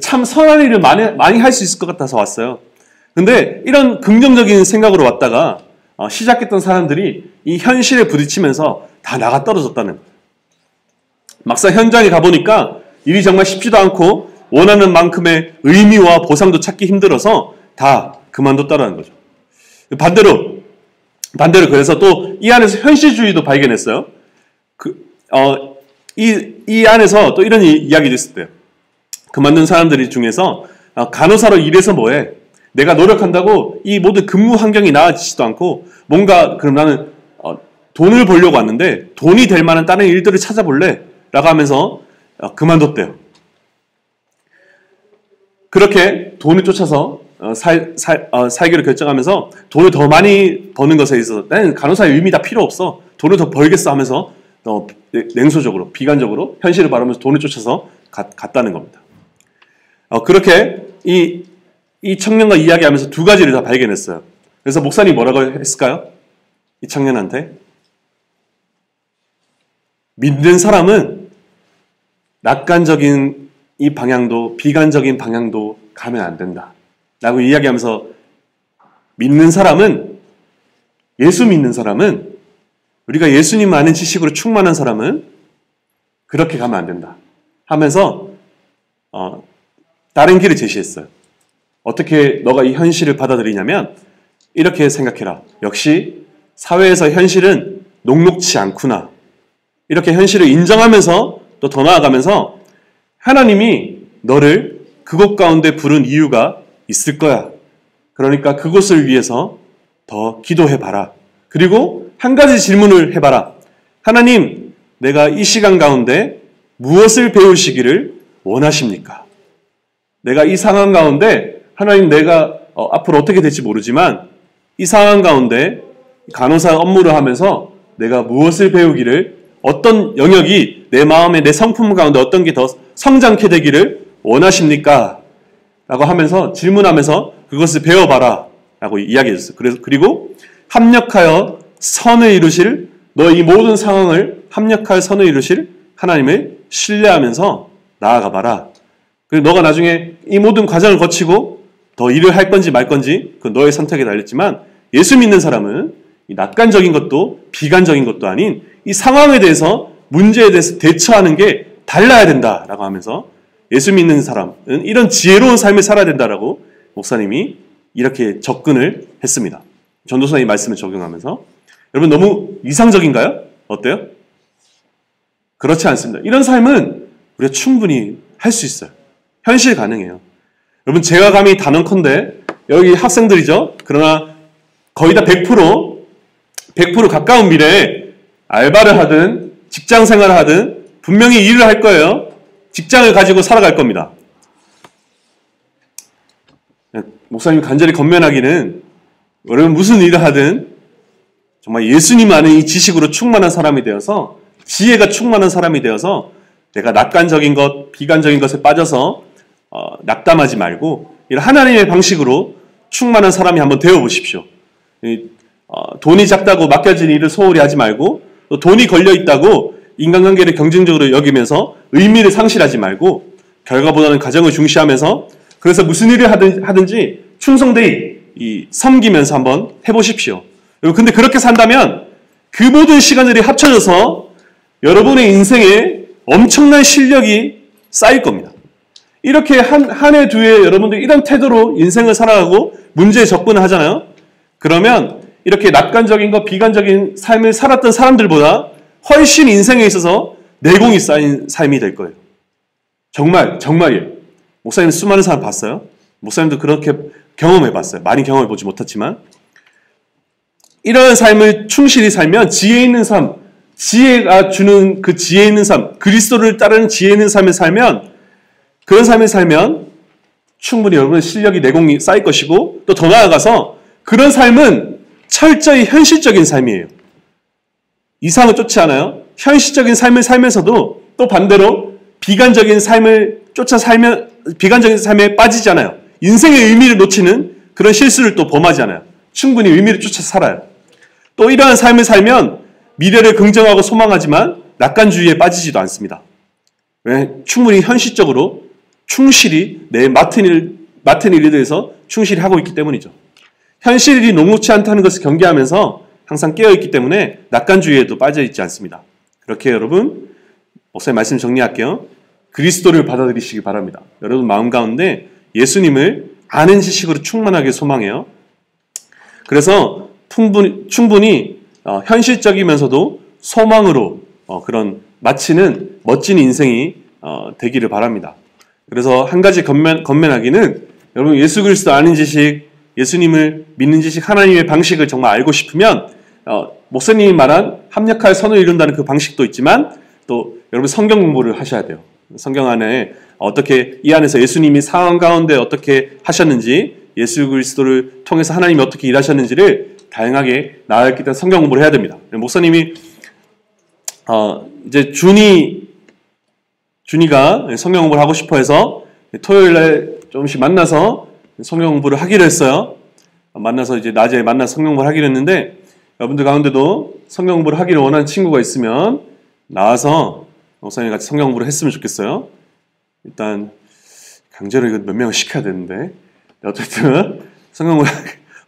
참 선한 일을 많이 할 수 있을 것 같아서 왔어요. 근데 이런 긍정적인 생각으로 왔다가 시작했던 사람들이 이 현실에 부딪히면서 다 나가 떨어졌다는 거예요. 막상 현장에 가보니까 일이 정말 쉽지도 않고 원하는 만큼의 의미와 보상도 찾기 힘들어서 다 그만뒀다는 거죠. 반대로 그래서 또 이 안에서 현실주의도 발견했어요. 이 안에서 또 이런 이야기도 있었대요. 그만둔 사람들 중에서 간호사로 일해서 뭐해? 내가 노력한다고 이 모든 근무 환경이 나아지지도 않고 뭔가 그럼 나는 돈을 벌려고 왔는데 돈이 될 만한 다른 일들을 찾아볼래? 라고 하면서 그만뒀대요. 그렇게 돈을 쫓아서 살기로 결정하면서 돈을 더 많이 버는 것에 있어서 나는 간호사의 의미 다 필요 없어. 돈을 더 벌겠어 하면서 냉소적으로 비관적으로 현실을 바라면서 돈을 쫓아서 갔다는 겁니다. 그렇게 이 청년과 이야기하면서 두 가지를 다 발견했어요. 그래서 목사님이 뭐라고 했을까요? 이 청년한테 믿는 사람은 낙관적인 이 방향도 비관적인 방향도 가면 안 된다 라고 이야기하면서 믿는 사람은 예수 믿는 사람은 우리가 예수님 아는 지식으로 충만한 사람은 그렇게 가면 안 된다 하면서 다른 길을 제시했어요. 어떻게 너가 이 현실을 받아들이냐면 이렇게 생각해라. 역시 사회에서 현실은 녹록치 않구나. 이렇게 현실을 인정하면서 또 더 나아가면서 하나님이 너를 그곳 가운데 부른 이유가 있을 거야. 그러니까 그곳을 위해서 더 기도해봐라. 그리고 한 가지 질문을 해봐라. 하나님, 내가 이 시간 가운데 무엇을 배우시기를 원하십니까? 내가 이 상황 가운데 하나님 내가 앞으로 어떻게 될지 모르지만 이 상황 가운데 간호사 업무를 하면서 내가 무엇을 배우기를 어떤 영역이 내 마음에 내 성품 가운데 어떤 게 더 성장케 되기를 원하십니까? 라고 하면서 질문하면서 그것을 배워봐라 라고 이야기해줬어요. 그리고 합력하여 선을 이루실 너 이 모든 상황을 합력하여 선을 이루실 하나님을 신뢰하면서 나아가봐라. 그리고 너가 나중에 이 모든 과정을 거치고 더 일을 할 건지 말 건지 그 너의 선택에 달렸지만 예수 믿는 사람은 이 낙관적인 것도 비관적인 것도 아닌 이 상황에 대해서 문제에 대해서 대처하는 게 달라야 된다라고 하면서 예수 믿는 사람은 이런 지혜로운 삶을 살아야 된다라고 목사님이 이렇게 접근을 했습니다. 전도서의 이 말씀을 적용하면서 여러분 너무 이상적인가요? 어때요? 그렇지 않습니다. 이런 삶은 우리가 충분히 할 수 있어요. 현실 가능해요. 여러분 제가 감히 단언컨대 여기 학생들이죠. 그러나 거의 다 100% 가까운 미래에 알바를 하든 직장 생활을 하든 분명히 일을 할 거예요. 직장을 가지고 살아갈 겁니다. 목사님 간절히 건면하기는 여러분 무슨 일을 하든 정말 예수님 아는 이 지식으로 충만한 사람이 되어서 지혜가 충만한 사람이 되어서 내가 낙관적인 것, 비관적인 것에 빠져서 낙담하지 말고 이런 하나님의 방식으로 충만한 사람이 한번 되어보십시오. 돈이 작다고 맡겨진 일을 소홀히 하지 말고 또 돈이 걸려있다고 인간관계를 경쟁적으로 여기면서 의미를 상실하지 말고 결과보다는 과정을 중시하면서 그래서 무슨 일을 하든지 충성되이 섬기면서 한번 해보십시오. 근데 그렇게 산다면 그 모든 시간들이 합쳐져서 여러분의 인생에 엄청난 실력이 쌓일 겁니다. 이렇게 한 해 두 해 여러분들이 이런 태도로 인생을 살아가고 문제에 접근을 하잖아요. 그러면 이렇게 낙관적인 것, 비관적인 삶을 살았던 사람들보다 훨씬 인생에 있어서 내공이 쌓인 삶이 될 거예요. 정말이에요. 목사님 수많은 사람 봤어요. 목사님도 그렇게 경험해봤어요. 많이 경험해보지 못했지만 이런 삶을 충실히 살면 지혜 있는 삶, 지혜가 주는 그 지혜 있는 삶, 그리스도를 따르는 지혜 있는 삶을 살면 그런 삶을 살면 충분히 여러분의 실력이 내공이 쌓일 것이고 또 더 나아가서 그런 삶은 철저히 현실적인 삶이에요. 이상을 쫓지 않아요. 현실적인 삶을 살면서도 또 반대로 비관적인 삶을 쫓아 살면 비관적인 삶에 빠지지 않아요. 인생의 의미를 놓치는 그런 실수를 또 범하지 않아요. 충분히 의미를 쫓아 살아요. 또 이러한 삶을 살면 미래를 긍정하고 소망하지만 낙관주의에 빠지지도 않습니다. 왜? 충분히 현실적으로 충실히 내 맡은 일에 대해서 충실히 하고 있기 때문이죠. 현실이 녹록치 않다는 것을 경계하면서 항상 깨어있기 때문에 낙관주의에도 빠져있지 않습니다. 그렇게 여러분 목사님 말씀 정리할게요. 그리스도를 받아들이시기 바랍니다. 여러분 마음 가운데 예수님을 아는 지식으로 충만하게 소망해요. 그래서 충분히 현실적이면서도 소망으로 그런 마치는 멋진 인생이 되기를 바랍니다. 그래서 한 가지 건면하기는 여러분 예수 그리스도 아는 지식, 예수님을 믿는 지식, 하나님의 방식을 정말 알고 싶으면 목사님이 말한 합력하여 선을 이룬다는 그 방식도 있지만 또 여러분 성경 공부를 하셔야 돼요. 성경 안에 어떻게 이 안에서 예수님이 상황 가운데 어떻게 하셨는지 예수 그리스도를 통해서 하나님이 어떻게 일하셨는지를 다양하게 나아있기 때문에 성경 공부를 해야 됩니다. 목사님이 이제 준이가 성경 공부를 하고 싶어 해서 토요일날 조금씩 만나서 성경 공부를 하기로 했어요. 만나서 이제 낮에 만나서 성경 공부를 하기로 했는데 여러분들 가운데도 성경 공부를 하기를 원하는 친구가 있으면 나와서 목사님 같이 성경 공부를 했으면 좋겠어요. 일단 강제로 이거 몇 명을 시켜야 되는데 어쨌든 성경 공부를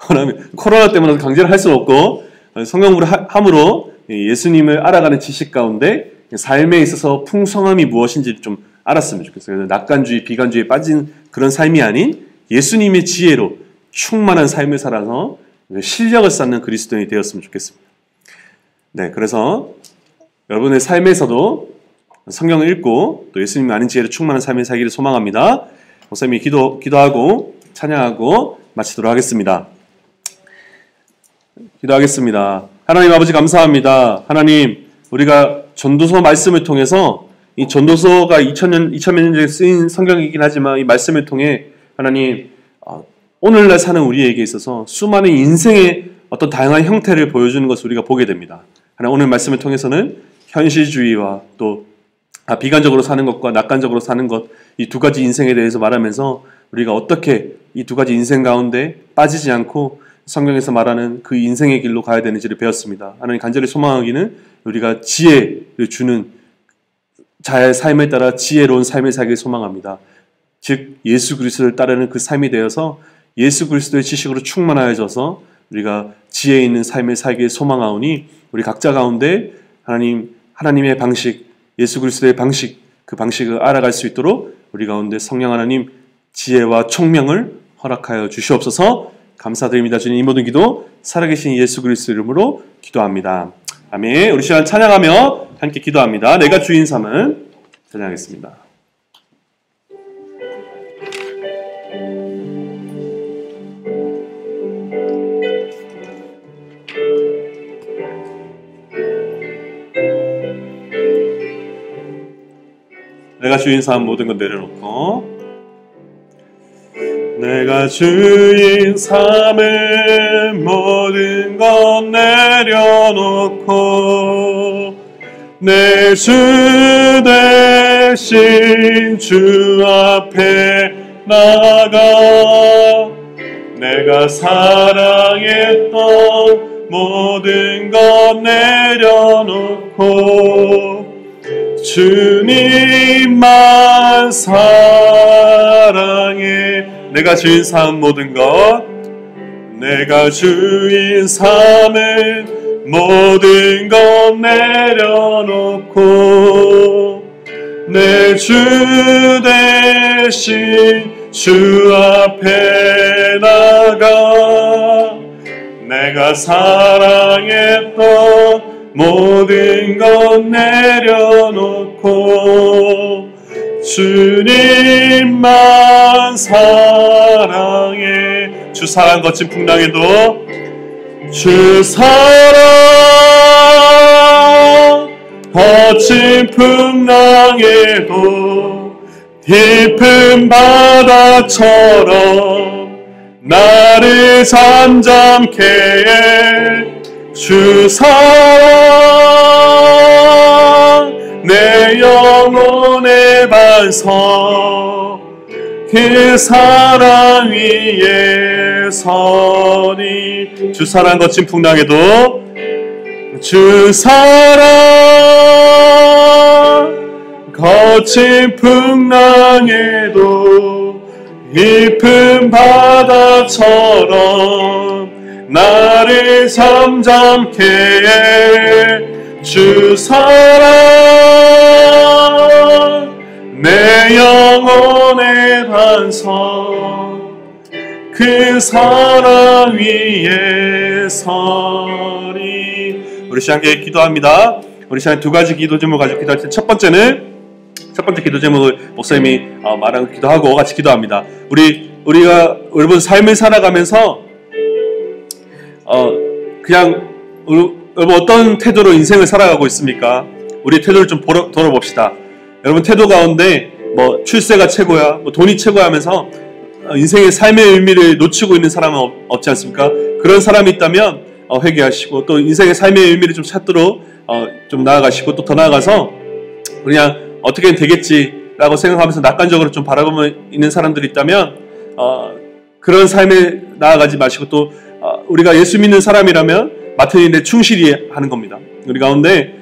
원하면 코로나 때문에 강제로 할 수는 없고 성경 공부를 함으로 예수님을 알아가는 지식 가운데 삶에 있어서 풍성함이 무엇인지 좀 알았으면 좋겠어요. 낙관주의, 비관주의에 빠진 그런 삶이 아닌 예수님의 지혜로 충만한 삶을 살아서 실력을 쌓는 그리스도인이 되었으면 좋겠습니다. 네, 그래서 여러분의 삶에서도 성경을 읽고 또 예수님이 아는 지혜로 충만한 삶을 살기를 소망합니다. 목사님이 기도하고 찬양하고 마치도록 하겠습니다. 기도하겠습니다. 하나님 아버지 감사합니다. 하나님 우리가 전도서 말씀을 통해서 이 전도서가 2000년 전에 쓰인 성경이긴 하지만 이 말씀을 통해 하나님 오늘날 사는 우리에게 있어서 수많은 인생의 어떤 다양한 형태를 보여주는 것을 우리가 보게 됩니다. 하나님 오늘 말씀을 통해서는 현실주의와 또 비관적으로 사는 것과 낙관적으로 사는 것, 이 두 가지 인생에 대해서 말하면서 우리가 어떻게 이 두 가지 인생 가운데 빠지지 않고 성경에서 말하는 그 인생의 길로 가야 되는지를 배웠습니다. 하나님 간절히 소망하기는 우리가 지혜를 주는 자의 삶에 따라 지혜로운 삶을 살길 소망합니다. 즉 예수 그리스도를 따르는 그 삶이 되어서 예수 그리스도의 지식으로 충만하여져서 우리가 지혜 있는 삶을 살길 소망하오니 우리 각자 가운데 하나님의 방식, 예수 그리스도의 방식, 그 방식을 알아갈 수 있도록 우리 가운데 성령 하나님 지혜와 총명을 허락하여 주시옵소서. 감사드립니다. 주님, 이 모든 기도 살아계신 예수 그리스도 이름으로 기도합니다. 아멘. 우리 시간 찬양하며 함께 기도합니다. 내가 주인 삼은 찬양하겠습니다. 내가 주인 삼은 모든 것 내려놓고 내가 주인 삼을 모든 것 내려놓고 내 주 대신 주 앞에 나가 내가 사랑했던 모든 것 내려놓고 주님만 사랑해 내가 주인 삼은 모든 것 내가 주인 삼은 모든 것 내려놓고 내 주 대신 주 앞에 나가 내가 사랑했던 모든 것 내려놓고 주님만 사랑해 주 사랑 거친 풍랑에도 주 사랑 거친 풍랑에도 깊은 바다처럼 나를 잠잠케 해 주 사랑 내 영혼의 반석 그 사랑 위에 서리 주 사랑 거친 풍랑에도 주 사랑 거친 풍랑에도 깊은 바다처럼 나를 잠잠케 해 주 사랑 내 영혼의 반석 그 사랑 위에 서리 우리 시간 함께 기도합니다. 우리 시간 두 가지 기도 제목을 가지고 기도할 때 첫 번째 기도 제목을 목사님이 말하고 기도하고 같이 기도합니다. 우리가 여러분 삶을 살아가면서 그냥 여러분 어떤 태도로 인생을 살아가고 있습니까? 우리 태도를 좀 돌아봅시다. 여러분 태도 가운데 뭐 출세가 최고야, 뭐 돈이 최고야 하면서 인생의 삶의 의미를 놓치고 있는 사람은 없지 않습니까? 그런 사람이 있다면 회개하시고 또 인생의 삶의 의미를 좀 찾도록 좀 나아가시고 또 더 나아가서 그냥 어떻게든 되겠지라고 생각하면서 낙관적으로 좀 바라보고 있는 사람들이 있다면 그런 삶에 나아가지 마시고 또 우리가 예수 믿는 사람이라면 맡은 일에 충실히 하는 겁니다. 우리 가운데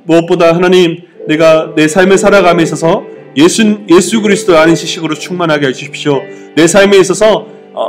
무엇보다 하나님 내가 내 삶을 살아감에 있어서 예수 그리스도 아는 지식으로 충만하게 해주십시오. 내 삶에 있어서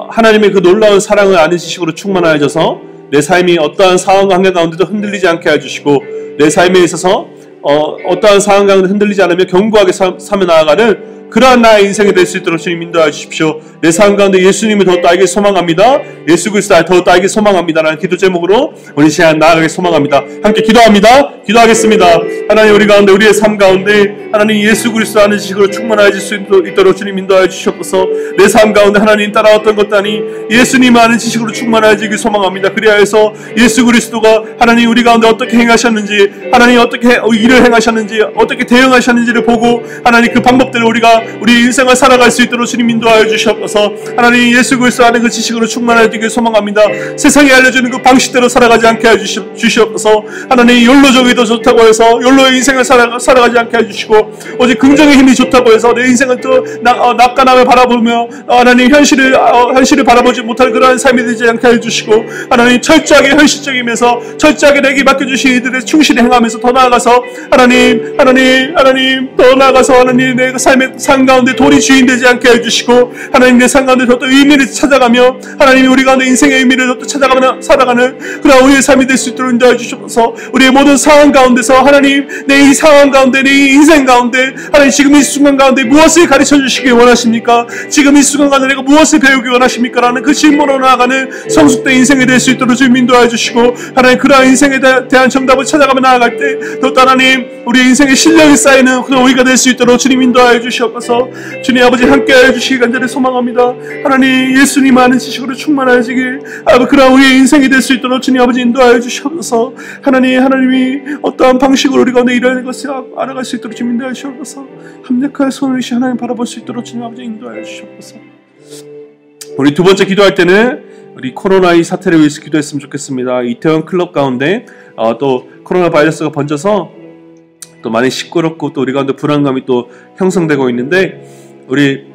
하나님의 그 놀라운 사랑을 아는 지식으로 충만하여져서 내 삶이 어떠한 상황과 환경 가운데도 흔들리지 않게 해주시고 내 삶에 있어서 어떠한 상황 가운데 흔들리지 않으며 견고하게 사며 나아가는 그러한 나의 인생이 될 수 있도록 주님 인도해 주십시오. 내 삶 가운데 예수님이 더욱더 알게 소망합니다. 예수 그리스도 더욱더 알게 소망합니다. 라는 기도 제목으로 우리 시간 나아가게 소망합니다. 함께 기도합니다. 기도하겠습니다. 하나님 우리 가운데 우리의 삶 가운데 하나님 예수 그리스도 아는 지식으로 충만해질 수 있도록 주님 인도해 주시옵소서. 내 삶 가운데 하나님 따라왔던 것도 아니 예수님 아는 지식으로 충만해지길 소망합니다. 그리하여서 예수 그리스도가 하나님 우리 가운데 어떻게 행하셨는지 하나님 어떻게 일을 행하셨는지 어떻게 대응하셨는지를 보고 하나님 그 방법대로 우리가 우리 인생을 살아갈 수 있도록 주님 인도하여 주시옵소서. 하나님 예수 그리스도 안에 그 지식으로 충만하게 소망합니다. 세상에 알려주는 그 방식대로 살아가지 않게 해주시옵소서. 하나님 욜로족이 더 좋다고 해서 욜로의 인생을 살아가지 않게 해주시고, 오직 긍정의 힘이 좋다고 해서 내 인생을 또 낙관함을 바라보며 하나님 현실을 바라보지 못할 그러한 삶이 되지 않게 해주시고, 하나님 철저하게 현실적이면서 철저하게 내게 맡겨주신 이들의 충실히 행하면서 더 나아가서 하나님 더 나아가서 하나님 내 삶의 삶 가운데 돌이 주인 되지 않게 해주시고, 하나님 내 삶 가운데 더 의미를 찾아가며 하나님 우리 가운데 인생의 의미를 더 찾아가며 살아가는 그런 우리의 삶이 될 수 있도록 인도해 주셔서, 우리의 모든 상황 가운데서 하나님 내 이 상황 가운데 내 이 인생 가운데 하나님 지금 이 순간 가운데 무엇을 가르쳐 주시기 원하십니까? 지금 이 순간 가운데 내가 무엇을 배우기 원하십니까? 라는 그 질문으로 나아가는 성숙된 인생이 될 수 있도록 주님 인도해 주시고, 하나님 그러한 인생에 대한 정답을 찾아가며 나아갈 때 또 하나님 우리의 인생의 실력이 쌓이는 그런 우리가 될 수 있도록 주님 인도하여 주시옵소서. 주님 아버지 함께하여 주시기 간절히 소망합니다. 하나님 예수님 아는 지식으로 충만하시길 그러한 우리의 인생이 될 수 있도록 주님 아버지 인도하여 주시옵소서. 하나님이 어떠한 방식으로 우리 가운데 일하는 것을 알아갈 수 있도록 주님 인도하여 주시옵소서. 합력하여 손을 위시 하나님 바라볼 수 있도록 주님 아버지 인도하여 주시옵소서. 우리 두 번째 기도할 때는 우리 코로나 이 사태를 위해서 기도했으면 좋겠습니다. 이태원 클럽 가운데 또 코로나 바이러스가 번져서 또 많이 시끄럽고 또 우리 가운데 불안감이 또 형성되고 있는데, 우리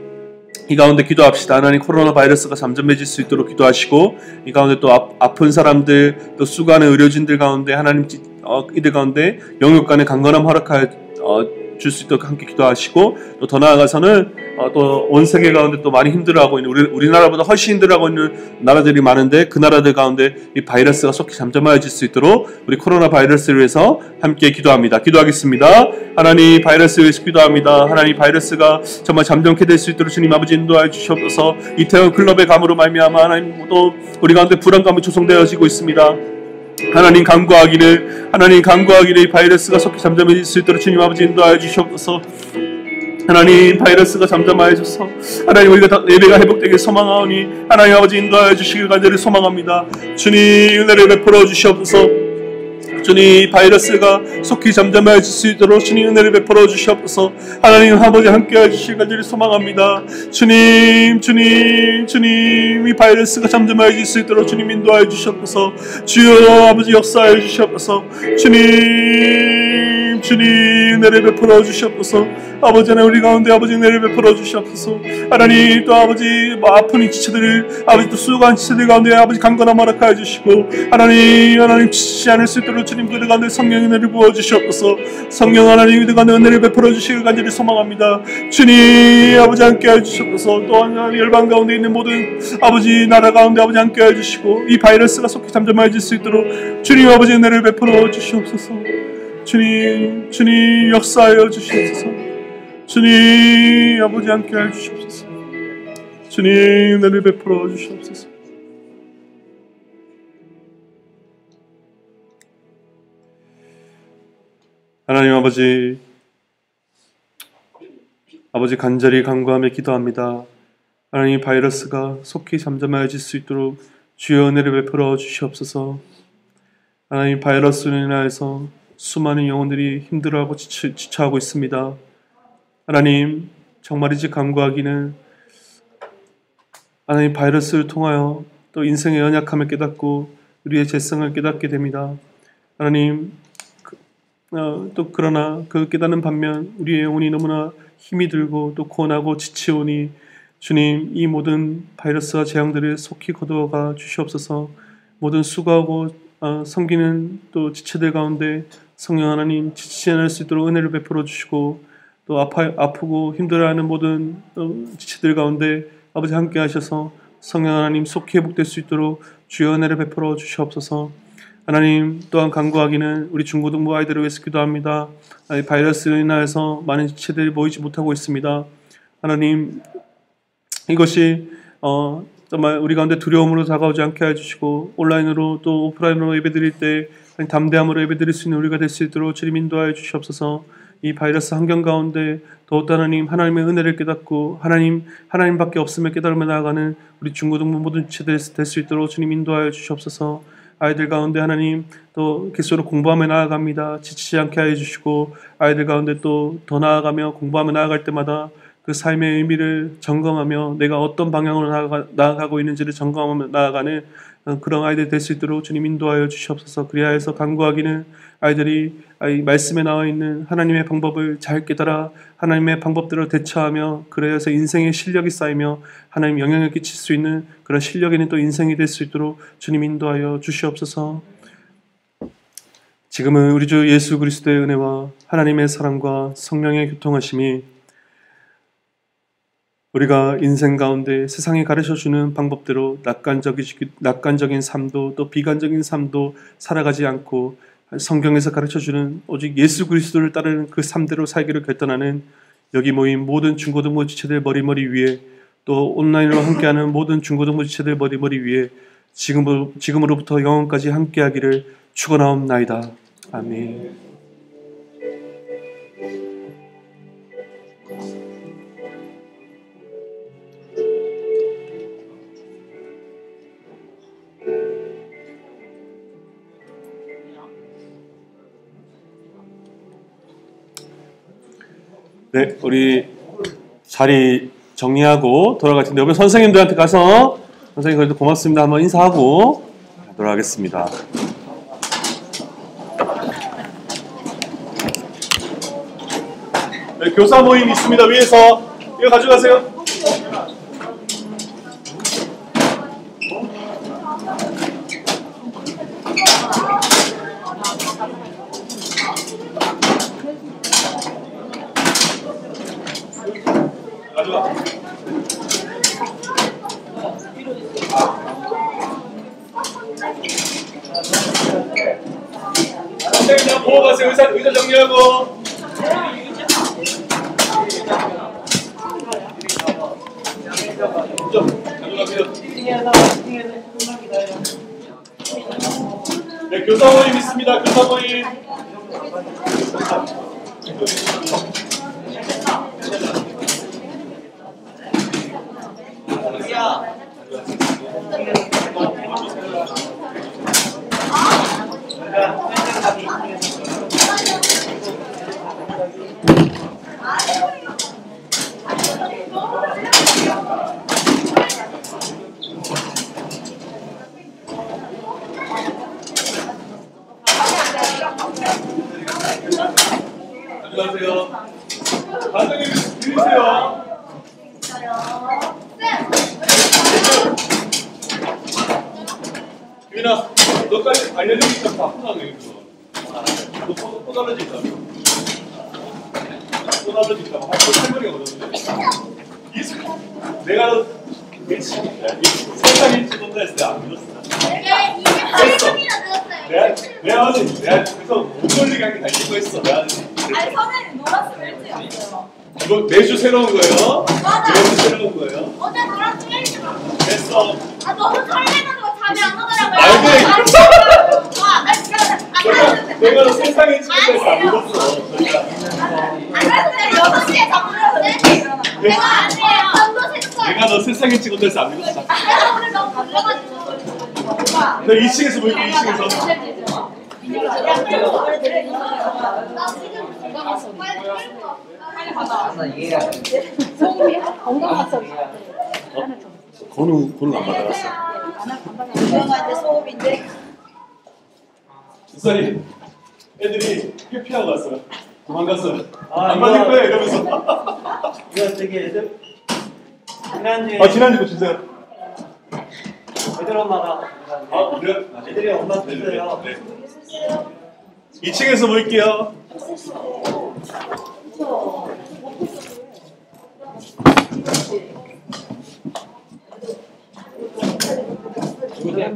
이 가운데 기도합시다. 하나님 코로나 바이러스가 잠잠해질 수 있도록 기도하시고, 이 가운데 또 아픈 사람들 또 수고하는 의료진들 가운데 하나님 이들 가운데 영육간의 강건함 허락하여 줄 수 있도록 함께 기도하시고, 또 더 나아가서는 또 온 세계 가운데 또 많이 힘들어하고 있는 우리나라보다 훨씬 힘들어하고 있는 나라들이 많은데 그 나라들 가운데 이 바이러스가 속히 잠잠해질 수 있도록 우리 코로나 바이러스를 위해서 함께 기도합니다. 기도하겠습니다. 하나님 바이러스를 위해서 기도합니다. 하나님 바이러스가 정말 잠잠케 될 수 있도록 주님 아버지 인도하여 주시옵소서. 이태원 클럽의 감으로 말미암아 하나님 또 우리 가운데 불안감이 조성되어지고 있습니다. 하나님 간구하기를 이 바이러스가 속히 잠잠해질 수 있도록 주님 아버지 인도하여 주시옵소서. 하나님 바이러스가 잠잠하여져서 하나님 우리가 예배가 회복되길 소망하오니 하나님 아버지 인도하여 주시길 간절히 소망합니다. 주님 은혜를 베풀어 주시옵소서. 주님 바이러스가 속히 잠잠해질 수 있도록 주님 은혜를 베풀어 주시옵소서. 하나님 아버지 함께해 주시길 간절히 소망합니다. 주님 이 바이러스가 잠잠해질 수 있도록 주님 인도하여 주시옵소서. 주여 아버지 역사해 주시옵소서. 주님 은혜를 베풀어 주시옵소서. 아버지 하나님 우리 가운데 아버지 은혜를 베풀어 주시옵소서. 하나님 또 아버지 아픈 이 지체들을 아버지 또 수고한 지체들 가운데 아버지 강건함 허락하여 주시고, 하나님 지치지 않을 수 있도록 주님 그들 가운데 성령의 은혜를 부어 주시옵소서. 성령 하나님 그들 가운데 은혜를 베풀어 주시길 간절히 소망합니다. 주님 아버지 함께해 주시옵소서. 또한 열방 가운데 있는 모든 아버지 나라 가운데 아버지 함께해 주시고, 이 바이러스가 속히 잠잠해질 수 있도록 주님 아버지 은혜를 베풀어 주시옵소서. 주님 역사하여 주시옵소서. 주님 아버지 함께해 주시옵소서. 주님 은혜를 베풀어 주시옵소서. 하나님 아버지 간절히 간구하며 기도합니다. 하나님 바이러스가 속히 잠잠해질 수 있도록 주여 은혜를 베풀어 주시옵소서. 하나님 바이러스로 인하여서 수많은 영혼들이 힘들어하고 지쳐하고 있습니다. 하나님 정말이지 간구하기는 하나님 바이러스를 통하여 또 인생의 연약함을 깨닫고 우리의 죄성을 깨닫게 됩니다. 하나님 또 그러나 그 깨닫는 반면 우리의 영혼이 너무나 힘이 들고 또 고난하고 지치오니 주님 이 모든 바이러스와 재앙들을 속히 거두어가 주시옵소서. 모든 수고하고 섬기는 또 지체들 가운데 성령 하나님 지치지 않을 수 있도록 은혜를 베풀어 주시고, 또 아프고 힘들어하는 모든 지체들 가운데 아버지 함께 하셔서 성령 하나님 속히 회복될 수 있도록 주여 은혜를 베풀어 주시옵소서. 하나님 또한 간구하기는 우리 중고등부 아이들을 위해서 기도합니다. 바이러스로 인하여서 많은 지체들이 모이지 못하고 있습니다. 하나님 이것이 정말 우리 가운데 두려움으로 다가오지 않게 해주시고, 온라인으로 또 오프라인으로 예배드릴 때 담대함으로 예배드릴 수 있는 우리가 될 수 있도록 주님 인도하여 주시옵소서. 이 바이러스 환경 가운데 더욱 하나님의 은혜를 깨닫고 하나님밖에 없음을 깨달으며 나아가는 우리 중고등부 모든 지체들 될 수 있도록 주님 인도하여 주시옵소서. 아이들 가운데 하나님 또 계속으로 공부하며 나아갑니다. 지치지 않게 하여 주시고, 아이들 가운데 또 더 나아가며 공부하며 나아갈 때마다 그 삶의 의미를 점검하며 내가 어떤 방향으로 나아가고 있는지를 점검하며 나아가는 그런 아이들 될 수 있도록 주님 인도하여 주시옵소서. 그리하여서 간구하기는 아이들이 말씀에 나와 있는 하나님의 방법을 잘 깨달아 하나님의 방법대로 대처하며 그래서 인생의 실력이 쌓이며 하나님 영향을 끼칠 수 있는 그런 실력 있는 또 인생이 될 수 있도록 주님 인도하여 주시옵소서. 지금은 우리 주 예수 그리스도의 은혜와 하나님의 사랑과 성령의 교통하심이 우리가 인생 가운데 세상이 가르쳐주는 방법대로 낙관적인 삶도 또 비관적인 삶도 살아가지 않고 성경에서 가르쳐주는 오직 예수 그리스도를 따르는 그 삶대로 살기를 결단하는 여기 모인 모든 중고등부 지체들 머리머리 위에 또 온라인으로 함께하는 모든 중고등부 지체들 머리머리 위에 지금으로부터 영원까지 함께하기를 축원하옵나이다. 아멘. 네, 우리 자리 정리하고 돌아갈 텐데 여러분 선생님들한테 가서 선생님 그래도 고맙습니다 한번 인사하고 돌아가겠습니다. 네, 교사 모임 있습니다. 위에서 이거 가져가세요. 선생님 보고 가세요. 의자 정리하고. 좀 가져가세요. 네, 교사 모임 있습니다. 교사 모임. 안녕하세요. 반장님 들리세요? 유민아, 너까지 알려주니까 바쁘다네 이거. 너 또 달라질까? 또 달라질까? 학교 할머니가 그러는데. 내가 너 세상 일찍 온다 했을 때 안 믿었어. 이게 28분이나 늘었어요. 내가 그래서 못 돌리게 하게 다 읽고 있어. 아니 선생님 놀았으면 일찍 왔어요. 이거 매주 새로운 거예요? 맞아. 매주 새로운 거예요? 어제 놀았으면 일찍 왔어요. 됐어. 아 너무 설레가지고 잠이 안 오더라고요. 안 돼. 내가 너 세상에 찍어서 안 믿었어. 안 6시에 잠들었는데 내가 안 돼요. 내가 너 세상에 찍어서 안 믿었어. 오늘 너무 놀라가지고. 너 2층에서 보이게 2층에서. 나 지금 빨리 가자. 건우 안 받아갔어. 유명한데 소음인데. 수산이 애들이 회피하고 왔어요. 도망갔어요. 안 받을 거야 이러면서. 이거 되게 지난주에 지난주 거 주세요. 애들 엄마가 그래요? 애들이 엄마 줬어요. 네. 2층에서 볼게요. 이게